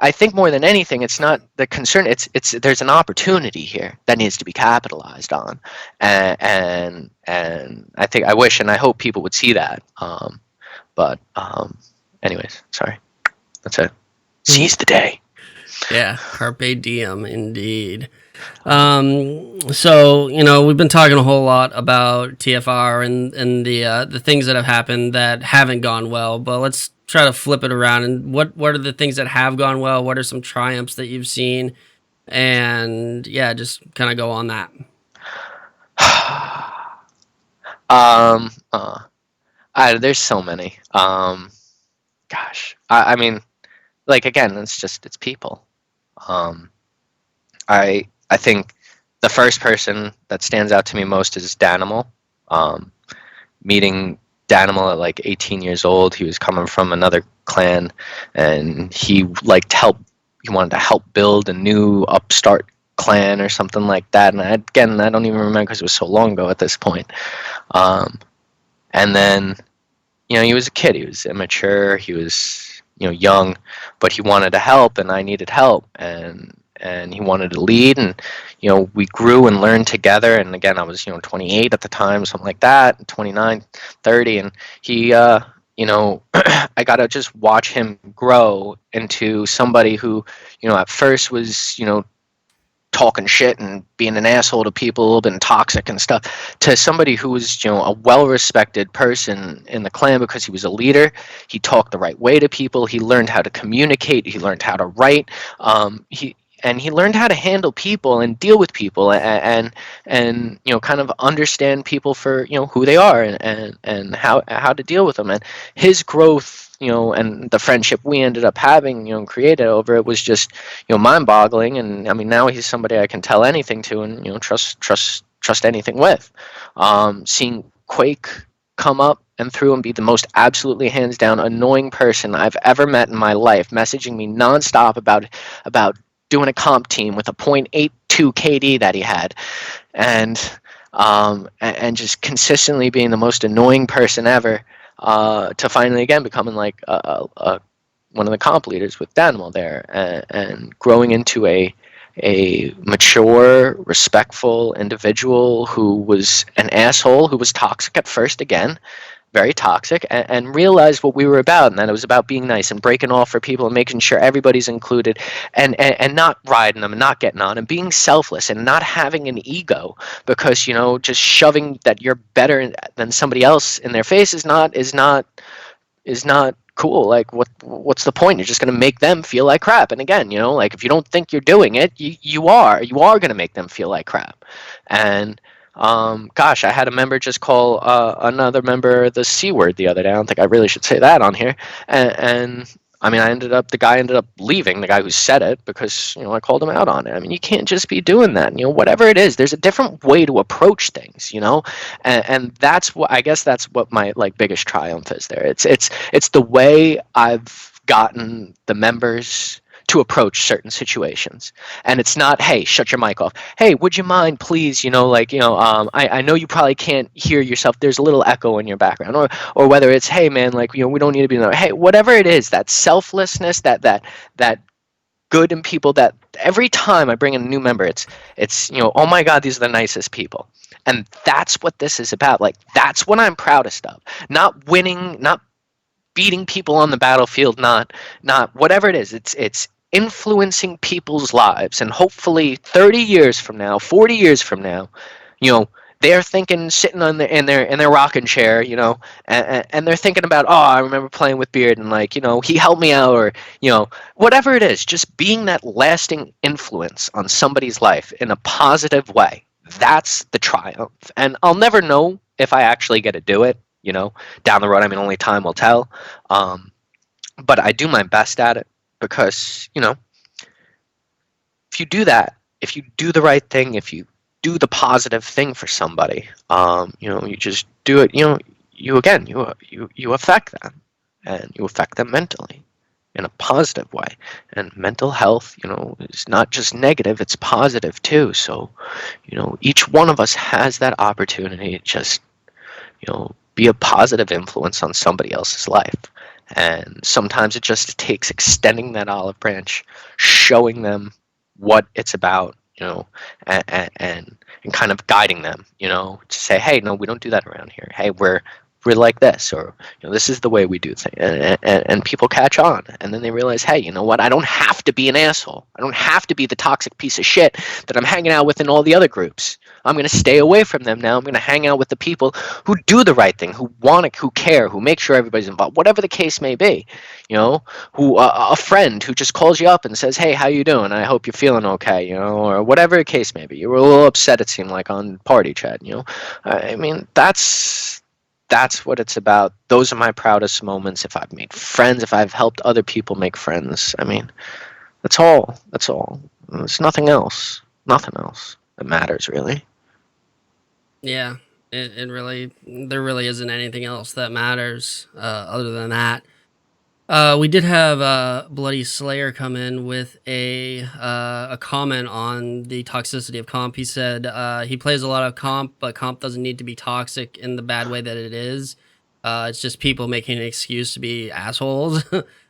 I think more than anything, it's not the concern. It's there's an opportunity here that needs to be capitalized on, and I think, I wish and I hope people would see that. But anyways, sorry, that's it. Seize the day. Yeah, carpe diem, indeed. So we've been talking a whole lot about TFR and the things that have happened that haven't gone well, but let's try to flip it around. And what are the things that have gone well? What are some triumphs that you've seen? And yeah, just kind of go on that. There's so many. Gosh, I mean, like, again, it's people. I think the first person that stands out to me most is Danimal. Meeting Danimal at like 18 years old, he was coming from another clan, and he wanted to help build a new upstart clan or something like that. And I don't even remember, because it was so long ago at this point. And then, he was a kid. He was immature. He was, young, but he wanted to help, and I needed help, and he wanted to lead, and we grew and learned together. And again, I was 28 at the time, something like that, 29, 30, and he I got to just watch him grow into somebody who at first was talking shit and being an asshole to people, a little bit toxic and stuff, to somebody who was a well-respected person in the clan because he was a leader. He talked the right way to people. He learned how to communicate. He learned how to write. He learned how to handle people and deal with people, and kind of understand people for who they are, and how to deal with them. And his growth, and the friendship we ended up having, created over it, was just mind-boggling. And I mean, now he's somebody I can tell anything to, and trust anything with. Seeing Quake come up and through and be the most absolutely hands down annoying person I've ever met in my life, messaging me nonstop about doing a comp team with a .82 KD that he had, and just consistently being the most annoying person ever, to finally again becoming like one of the comp leaders with Danimal there, and growing into a mature, respectful individual who was an asshole, who was toxic at first again, very toxic, and realized what we were about, and that it was about being nice and breaking off for people and making sure everybody's included, and not riding them and not getting on and being selfless and not having an ego, because just shoving that you're better than somebody else in their face is not cool. Like, what's the point? You're just going to make them feel like crap. And again, like, if you don't think you're doing it, you are going to make them feel like crap. And gosh, I had a member just call another member the C word the other day. I don't think I really should say that on here. And I mean, the guy ended up leaving, the guy who said it, because, I called him out on it. I mean, you can't just be doing that. Whatever it is, there's a different way to approach things, and that's what, I guess that's what my, like, biggest triumph is there. It's the way I've gotten the members to approach certain situations. And it's not, hey, shut your mic off. Hey, would you mind, please, I know you probably can't hear yourself. There's a little echo in your background. Or whether it's, hey, man, like, we don't need to be there. Hey, whatever it is, that selflessness, that good in people, that every time I bring in a new member, it's oh my God, these are the nicest people. And that's what this is about. Like, that's what I'm proudest of. Not winning, not beating people on the battlefield, not whatever it is. It's influencing people's lives, and hopefully 30 years from now, 40 years from now, they're thinking, sitting in their rocking chair, and they're thinking about, oh, I remember playing with Beard, and, like, he helped me out, or whatever it is, just being that lasting influence on somebody's life in a positive way. That's the triumph. And I'll never know if I actually get to do it, down the road. I mean, only time will tell. But I do my best at it, because, if you do that, if you do the right thing, if you do the positive thing for somebody, you just do it, you affect them, and you affect them mentally in a positive way. And mental health, is not just negative, it's positive too. So, each one of us has that opportunity to just, be a positive influence on somebody else's life. And sometimes it just takes extending that olive branch, showing them what it's about, and kind of guiding them, to say, hey, no, we don't do that around here. Hey, we're like this, or this is the way we do things, and people catch on, and then they realize, hey, you know what? I don't have to be an asshole. I don't have to be the toxic piece of shit that I'm hanging out with in all the other groups. I'm going to stay away from them now. I'm going to hang out with the people who do the right thing, who want to, who care, who make sure everybody's involved, whatever the case may be. Who a friend who just calls you up and says, hey, how you doing? I hope you're feeling okay, or whatever the case may be. You were a little upset, it seemed like, on party chat. I mean, that's what it's about. Those are my proudest moments. If I've made friends, if I've helped other people make friends, I mean, that's all. There's nothing else that matters, really. Yeah, it really, there really isn't anything else that matters other than that. We did have Bloody Slayer come in with a comment on the toxicity of comp. He said he plays a lot of comp, but comp doesn't need to be toxic in the bad way that it is. It's just people making an excuse to be assholes.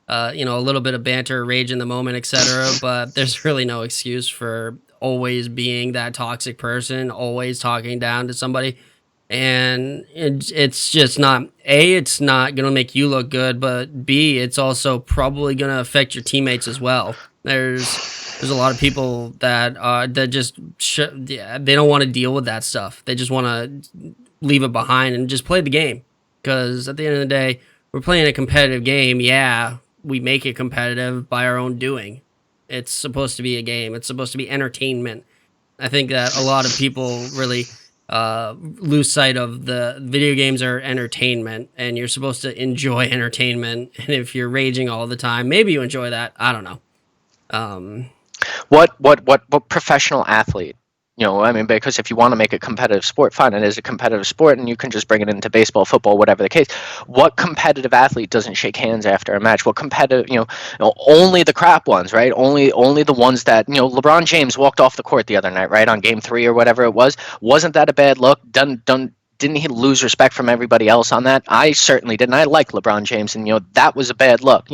A little bit of banter, rage in the moment, etc. But there's really no excuse for always being that toxic person, always talking down to somebody. And it's just not, A, it's not going to make you look good, but B, it's also probably going to affect your teammates as well. There's a lot of people that they don't want to deal with that stuff. They just want to leave it behind and just play the game. Because at the end of the day, we're playing a competitive game. Yeah, we make it competitive by our own doing. It's supposed to be a game. It's supposed to be entertainment. I think that a lot of people really lose sight of the video games are entertainment, and you're supposed to enjoy entertainment. And if you're raging all the time, maybe you enjoy that. I don't know. What professional athlete? I mean, because if you want to make a competitive sport, fine, it is a competitive sport, and you can just bring it into baseball, football, whatever the case. What competitive athlete doesn't shake hands after a match? What competitive, only the crap ones, right? Only the ones that, LeBron James walked off the court the other night, right, on Game 3 or whatever it was. Wasn't that a bad look? Didn't he lose respect from everybody else on that? I certainly didn't. I like LeBron James, and that was a bad look.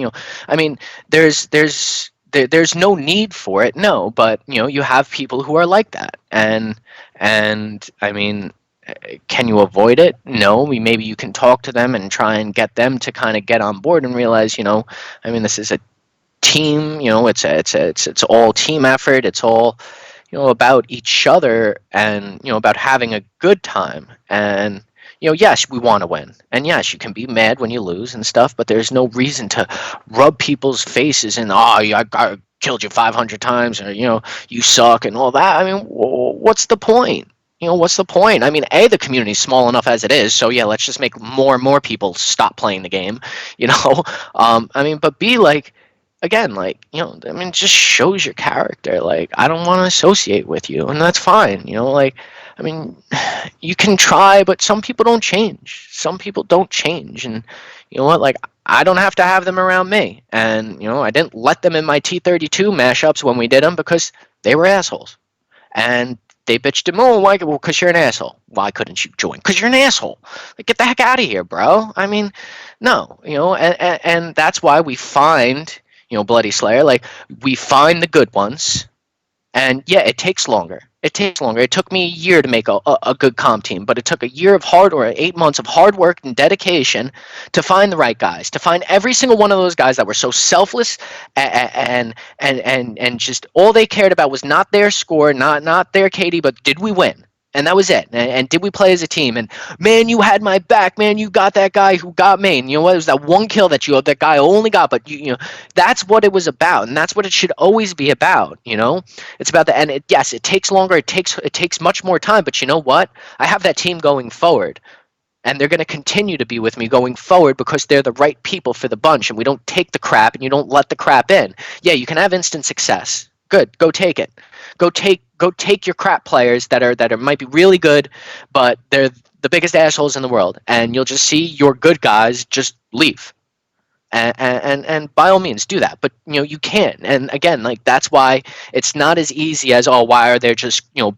I mean, there's no need for it, no, but you have people who are like that, and I mean, can you avoid it? No. Maybe you can talk to them and try and get them to kind of get on board and realize, I mean, this is a team. It's all team effort. It's all about each other, and about having a good time. And yes, we want to win, and yes, you can be mad when you lose and stuff, but there's no reason to rub people's faces and I killed you 500 times, or you suck and all that. I mean, what's the point? What's the point? I mean, the community's small enough as it is, so yeah, let's just make more and more people stop playing the game. I mean, but B, like, again, like, I mean, it just shows your character. Like, I don't want to associate with you, and that's fine. Like, I mean, you can try, but some people don't change. Some people don't change, and you know what? Like, I don't have to have them around me. And I didn't let them in my T32 mashups when we did them because they were assholes, and they bitched him. Oh, why? Well, because you're an asshole. Why couldn't you join? Because you're an asshole. Like, get the heck out of here, bro. I mean, no, and that's why we find. Bloody Slayer, like, we find the good ones, and yeah, it takes longer. It takes longer. It took me a year to make a good comp team, but it took a year of 8 months of hard work and dedication to find the right guys, to find every single one of those guys that were so selfless and just all they cared about was not their score, not their KD, but did we win? And that was it. And did we play as a team? And man, you had my back. Man, you got that guy who got me. And you know what? It was that one kill that guy only got. But that's what it was about, and that's what it should always be about. It's about the. And yes, it takes longer. It takes much more time. But you know what? I have that team going forward, and they're going to continue to be with me going forward because they're the right people for the bunch, and we don't take the crap, and you don't let the crap in. Yeah, you can have instant success. Good, go take it. Go take your crap players that are might be really good, but they're the biggest assholes in the world, and you'll just see your good guys just leave. And by all means do that, but you can't. And again, like, that's why it's not as easy as, oh, why are there just why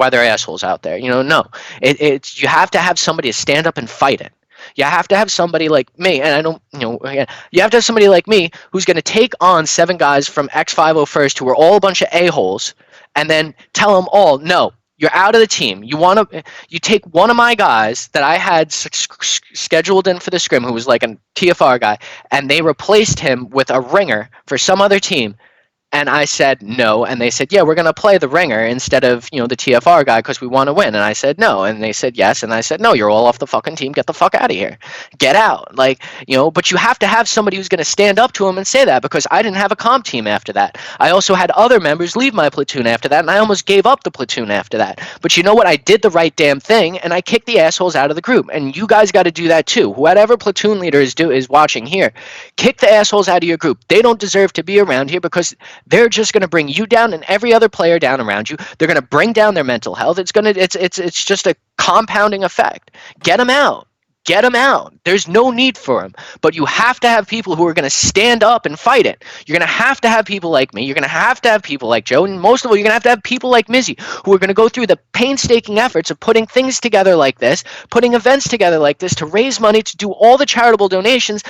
they're assholes out there? No, it's you have to have somebody to stand up and fight it. You have to have somebody like me, and I don't, you have to have somebody like me who's going to take on 7 guys from X50 first who are all a bunch of a-holes, and then tell them all, no, you're out of the team. You take one of my guys that I had scheduled in for the scrim, who was like a TFR guy, and they replaced him with a ringer for some other team. And I said no, and they said, yeah, we're going to play the ringer instead of, the TFR guy because we want to win. And I said no, and they said yes, and I said no, you're all off the fucking team. Get the fuck out of here. Get out. Like, but you have to have somebody who's going to stand up to him and say that, because I didn't have a comp team after that. I also had other members leave my platoon after that, and I almost gave up the platoon after that. But you know what? I did the right damn thing, and I kicked the assholes out of the group. And you guys got to do that too. Whatever platoon leader is watching here, kick the assholes out of your group. They don't deserve to be around here because they're just going to bring you down and every other player down around you. They're going to bring down their mental health. It's just a compounding effect. Get them out. Get them out. There's no need for them. But you have to have people who are going to stand up and fight it. You're going to have people like me. You're going to have people like Joe. And most of all, you're going to have people like Mizzy, who are going to go through the painstaking efforts of putting things together like this, putting events together like this to raise money, to do all the charitable donations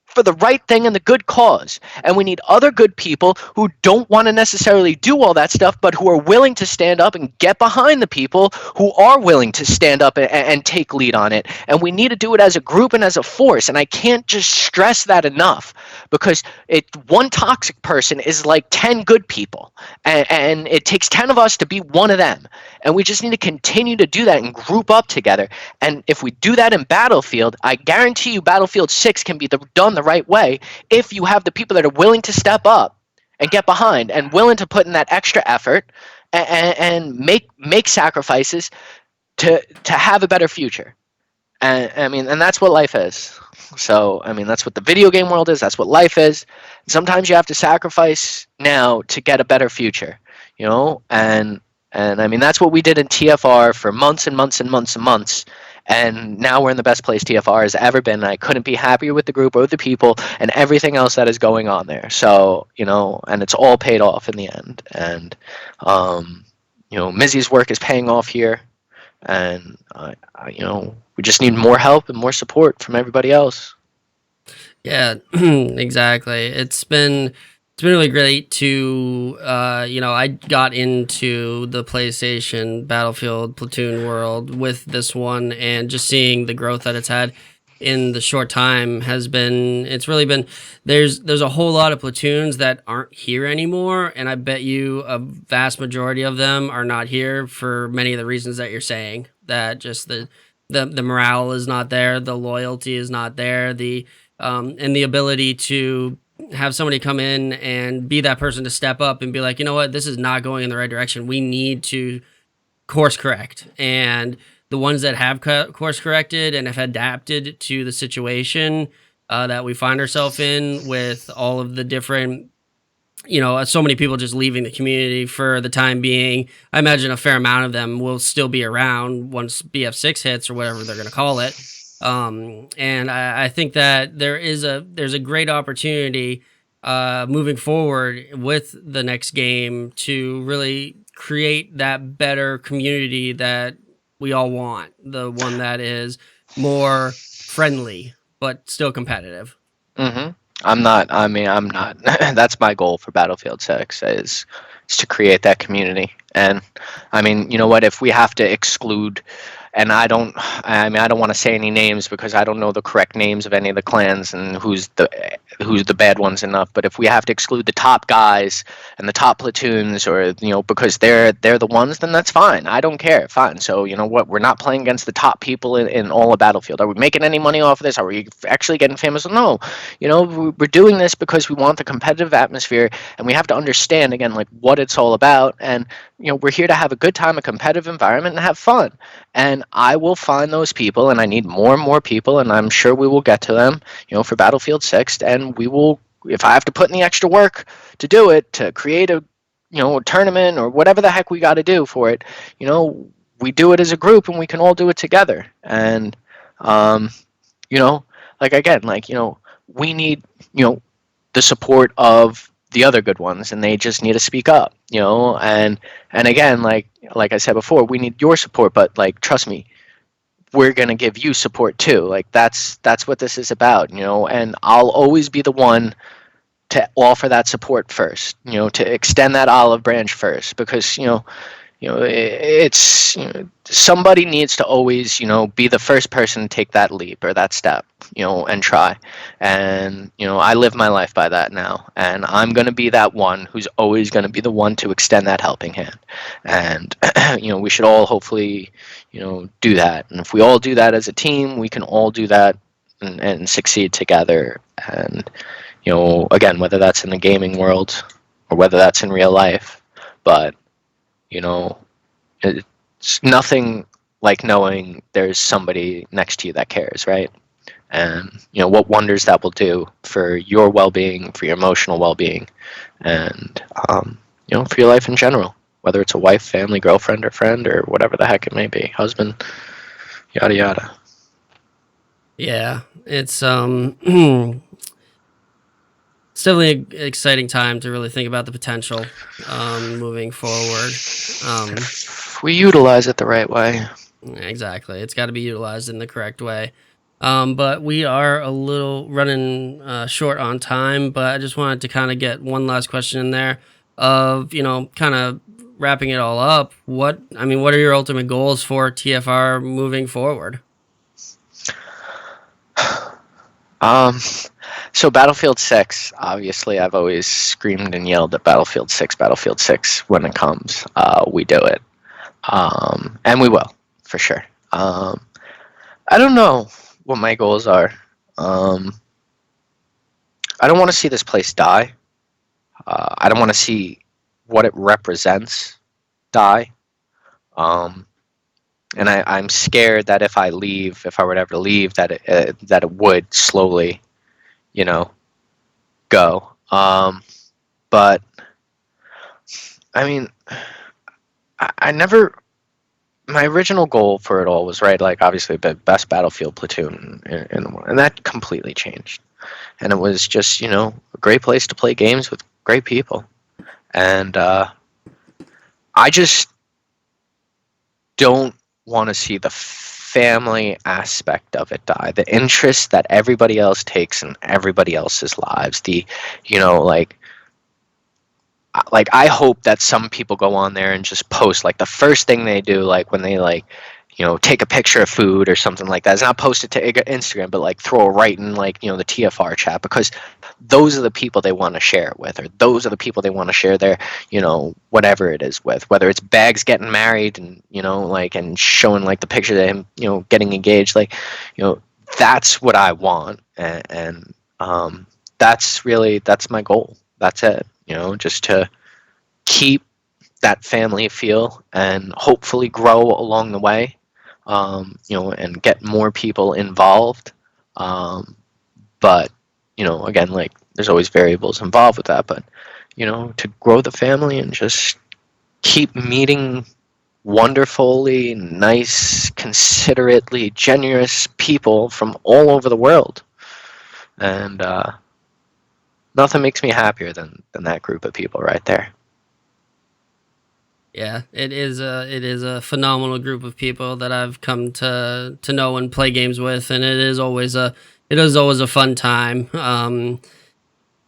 for the right thing and the good cause. And we need other good people who don't want to necessarily do all that stuff, but who are willing to stand up and get behind the people who are willing to stand up and take lead on it. And we need to do it as a group and as a force. And I can't just stress that enough, because one toxic person is like 10 good people. And it takes 10 of us to be one of them. And we just need to continue to do that and group up together. And if we do that in Battlefield, I guarantee you Battlefield 6 can be done the right way if you have the people that are willing to step up and get behind and willing to put in that extra effort and make sacrifices to have a better future. And I mean, and that's what life is. So I mean, that's what the video game world is. That's what life is. Sometimes you have to sacrifice now to get a better future, and I mean, that's what we did in TFR for months and months and months and months. And now we're in the best place TFR has ever been. And I couldn't be happier with the group or the people and everything else that is going on there. So, and it's all paid off in the end. And, Mizzy's work is paying off here. And, we just need more help and more support from everybody else. Yeah, exactly. It's been It's been really great to, I got into the PlayStation Battlefield Platoon world with this one, and just seeing the growth that it's had in the short time it's really been, there's a whole lot of platoons that aren't here anymore, and I bet you a vast majority of them are not here for many of the reasons that you're saying, that just the morale is not there, the loyalty is not there, and the ability to have somebody come in and be that person to step up and be like, you know what, this is not going in the right direction. We need to course correct. And the ones that have course corrected and have adapted to the situation that we find ourselves in, with all of the different, so many people just leaving the community for the time being. I imagine a fair amount of them will still be around once BF6 hits, or whatever they're going to call it. And I think that there's a great opportunity moving forward with the next game to really create that better community that we all want. The one that is more friendly, but still competitive. Mm-hmm. I'm not. That's my goal for Battlefield 6 is to create that community. And I mean, you know what? If we have to exclude, and I mean, I don't want to say any names because I don't know the correct names of any of the clans and who's the bad ones enough. But if we have to exclude the top guys and the top platoons, or because they're the ones, then that's fine. I don't care. Fine. So you know what? We're not playing against the top people in all of Battlefield. Are we making any money off of this? Are we actually getting famous? No. We're doing this because we want the competitive atmosphere, and we have to understand again like what it's all about. And we're here to have a good time, a competitive environment, and have fun. And I will find those people, and I need more and more people, and I'm sure we will get to them, for Battlefield 6. And we will, if I have to put in the extra work to do it, to create a tournament or whatever the heck we got to do for it, we do it as a group, and we can all do it together. And like again, like we need the support of the other good ones, and they just need to speak up, and again, like I said before, we need your support, but like trust me, we're going to give you support too. Like that's what this is about, and I'll always be the one to offer that support first, to extend that olive branch first, because it's somebody needs to always be the first person to take that leap or that step, and try. And I live my life by that now, and I'm going to be that one who's always going to be the one to extend that helping hand. And we should all hopefully do that, and if we all do that as a team, we can all do that and succeed together. And again, whether that's in the gaming world or whether that's in real life, but it's nothing like knowing there's somebody next to you that cares, right? And what wonders that will do for your well-being, for your emotional well-being, and for your life in general, whether it's a wife, family, girlfriend, or friend, or whatever the heck it may be, husband, yada yada. Yeah, it's it's definitely an exciting time to really think about the potential moving forward. If we utilize it the right way. Exactly. It's got to be utilized in the correct way. But we are a little running short on time, but I just wanted to kind of get one last question in there of, kind of wrapping it all up. What are your ultimate goals for TFR moving forward? So Battlefield 6, obviously I've always screamed and yelled at Battlefield 6 when it comes. We do it. And we will, for sure. I don't know what my goals are. I don't want to see this place die. I don't want to see what it represents die. And I'm scared that if I were to ever leave, that it would slowly, go. But I mean, I never. My original goal for it all was right, like obviously the best Battlefield platoon in the world, and that completely changed. And it was just a great place to play games with great people, and I just don't want to see the family aspect of it die, the interest that everybody else takes in everybody else's lives, the like like I hope that some people go on there and just post like the first thing they do, like when they like, take a picture of food or something like that. It's not post it to Instagram, but like throw it right in like, the TFR chat, because those are the people they want to share it with, or those are the people they want to share their, whatever it is with, whether it's Bags getting married and, like, and showing like the picture of him, getting engaged, like, that's what I want. And that's my goal. That's it, just to keep that family feel and hopefully grow along the way, and get more people involved. But, again, like there's always variables involved with that, but, to grow the family and just keep meeting wonderfully nice, considerately generous people from all over the world. And nothing makes me happier than that group of people right there. Yeah, it is a phenomenal group of people that I've come to know and play games with, and it is always a fun time.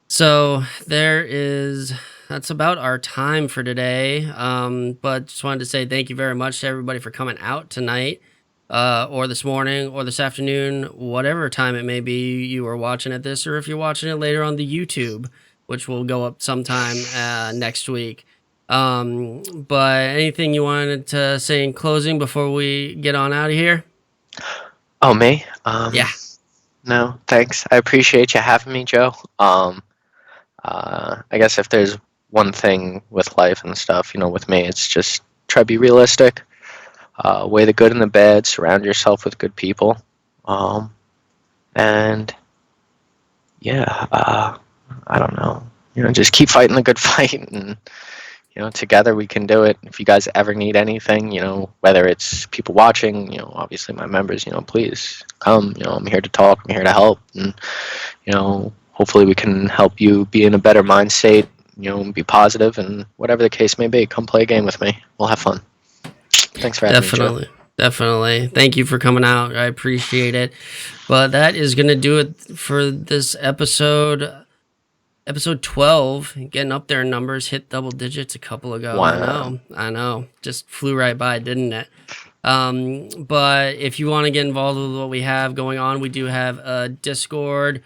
So that's about our time for today. But just wanted to say thank you very much to everybody for coming out tonight, or this morning, or this afternoon, whatever time it may be you are watching at this, or if you're watching it later on the YouTube, which will go up sometime next week. But anything you wanted to say in closing before we get on out of here? Oh, me? Yeah. No, thanks. I appreciate you having me, Joe. I guess if there's one thing with life and stuff, with me, it's just try to be realistic, weigh the good and the bad, surround yourself with good people, and yeah, I don't know, just keep fighting the good fight, and together we can do it. If you guys ever need anything, whether it's people watching, obviously my members, please come. I'm here to talk. I'm here to help, and hopefully we can help you be in a better mind state, be positive, and whatever the case may be, come play a game with me. We'll have fun. Thanks for having me, Joe. Definitely. Thank you for coming out. I appreciate it. But that is going to do it for this episode 12, getting up there in numbers, hit double digits a couple ago. Wow. I know. Just flew right by, didn't it? But if you want to get involved with what we have going on, we do have a Discord,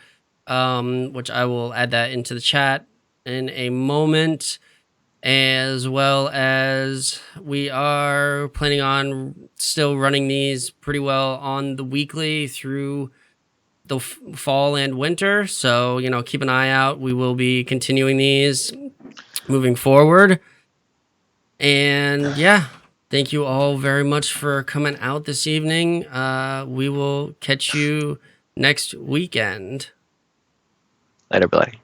which I will add that into the chat in a moment, as well as we are planning on still running these pretty well on the weekly through the fall and winter. So, keep an eye out. We will be continuing these moving forward. And yeah, thank you all very much for coming out this evening. We will catch you next weekend. Later, buddy.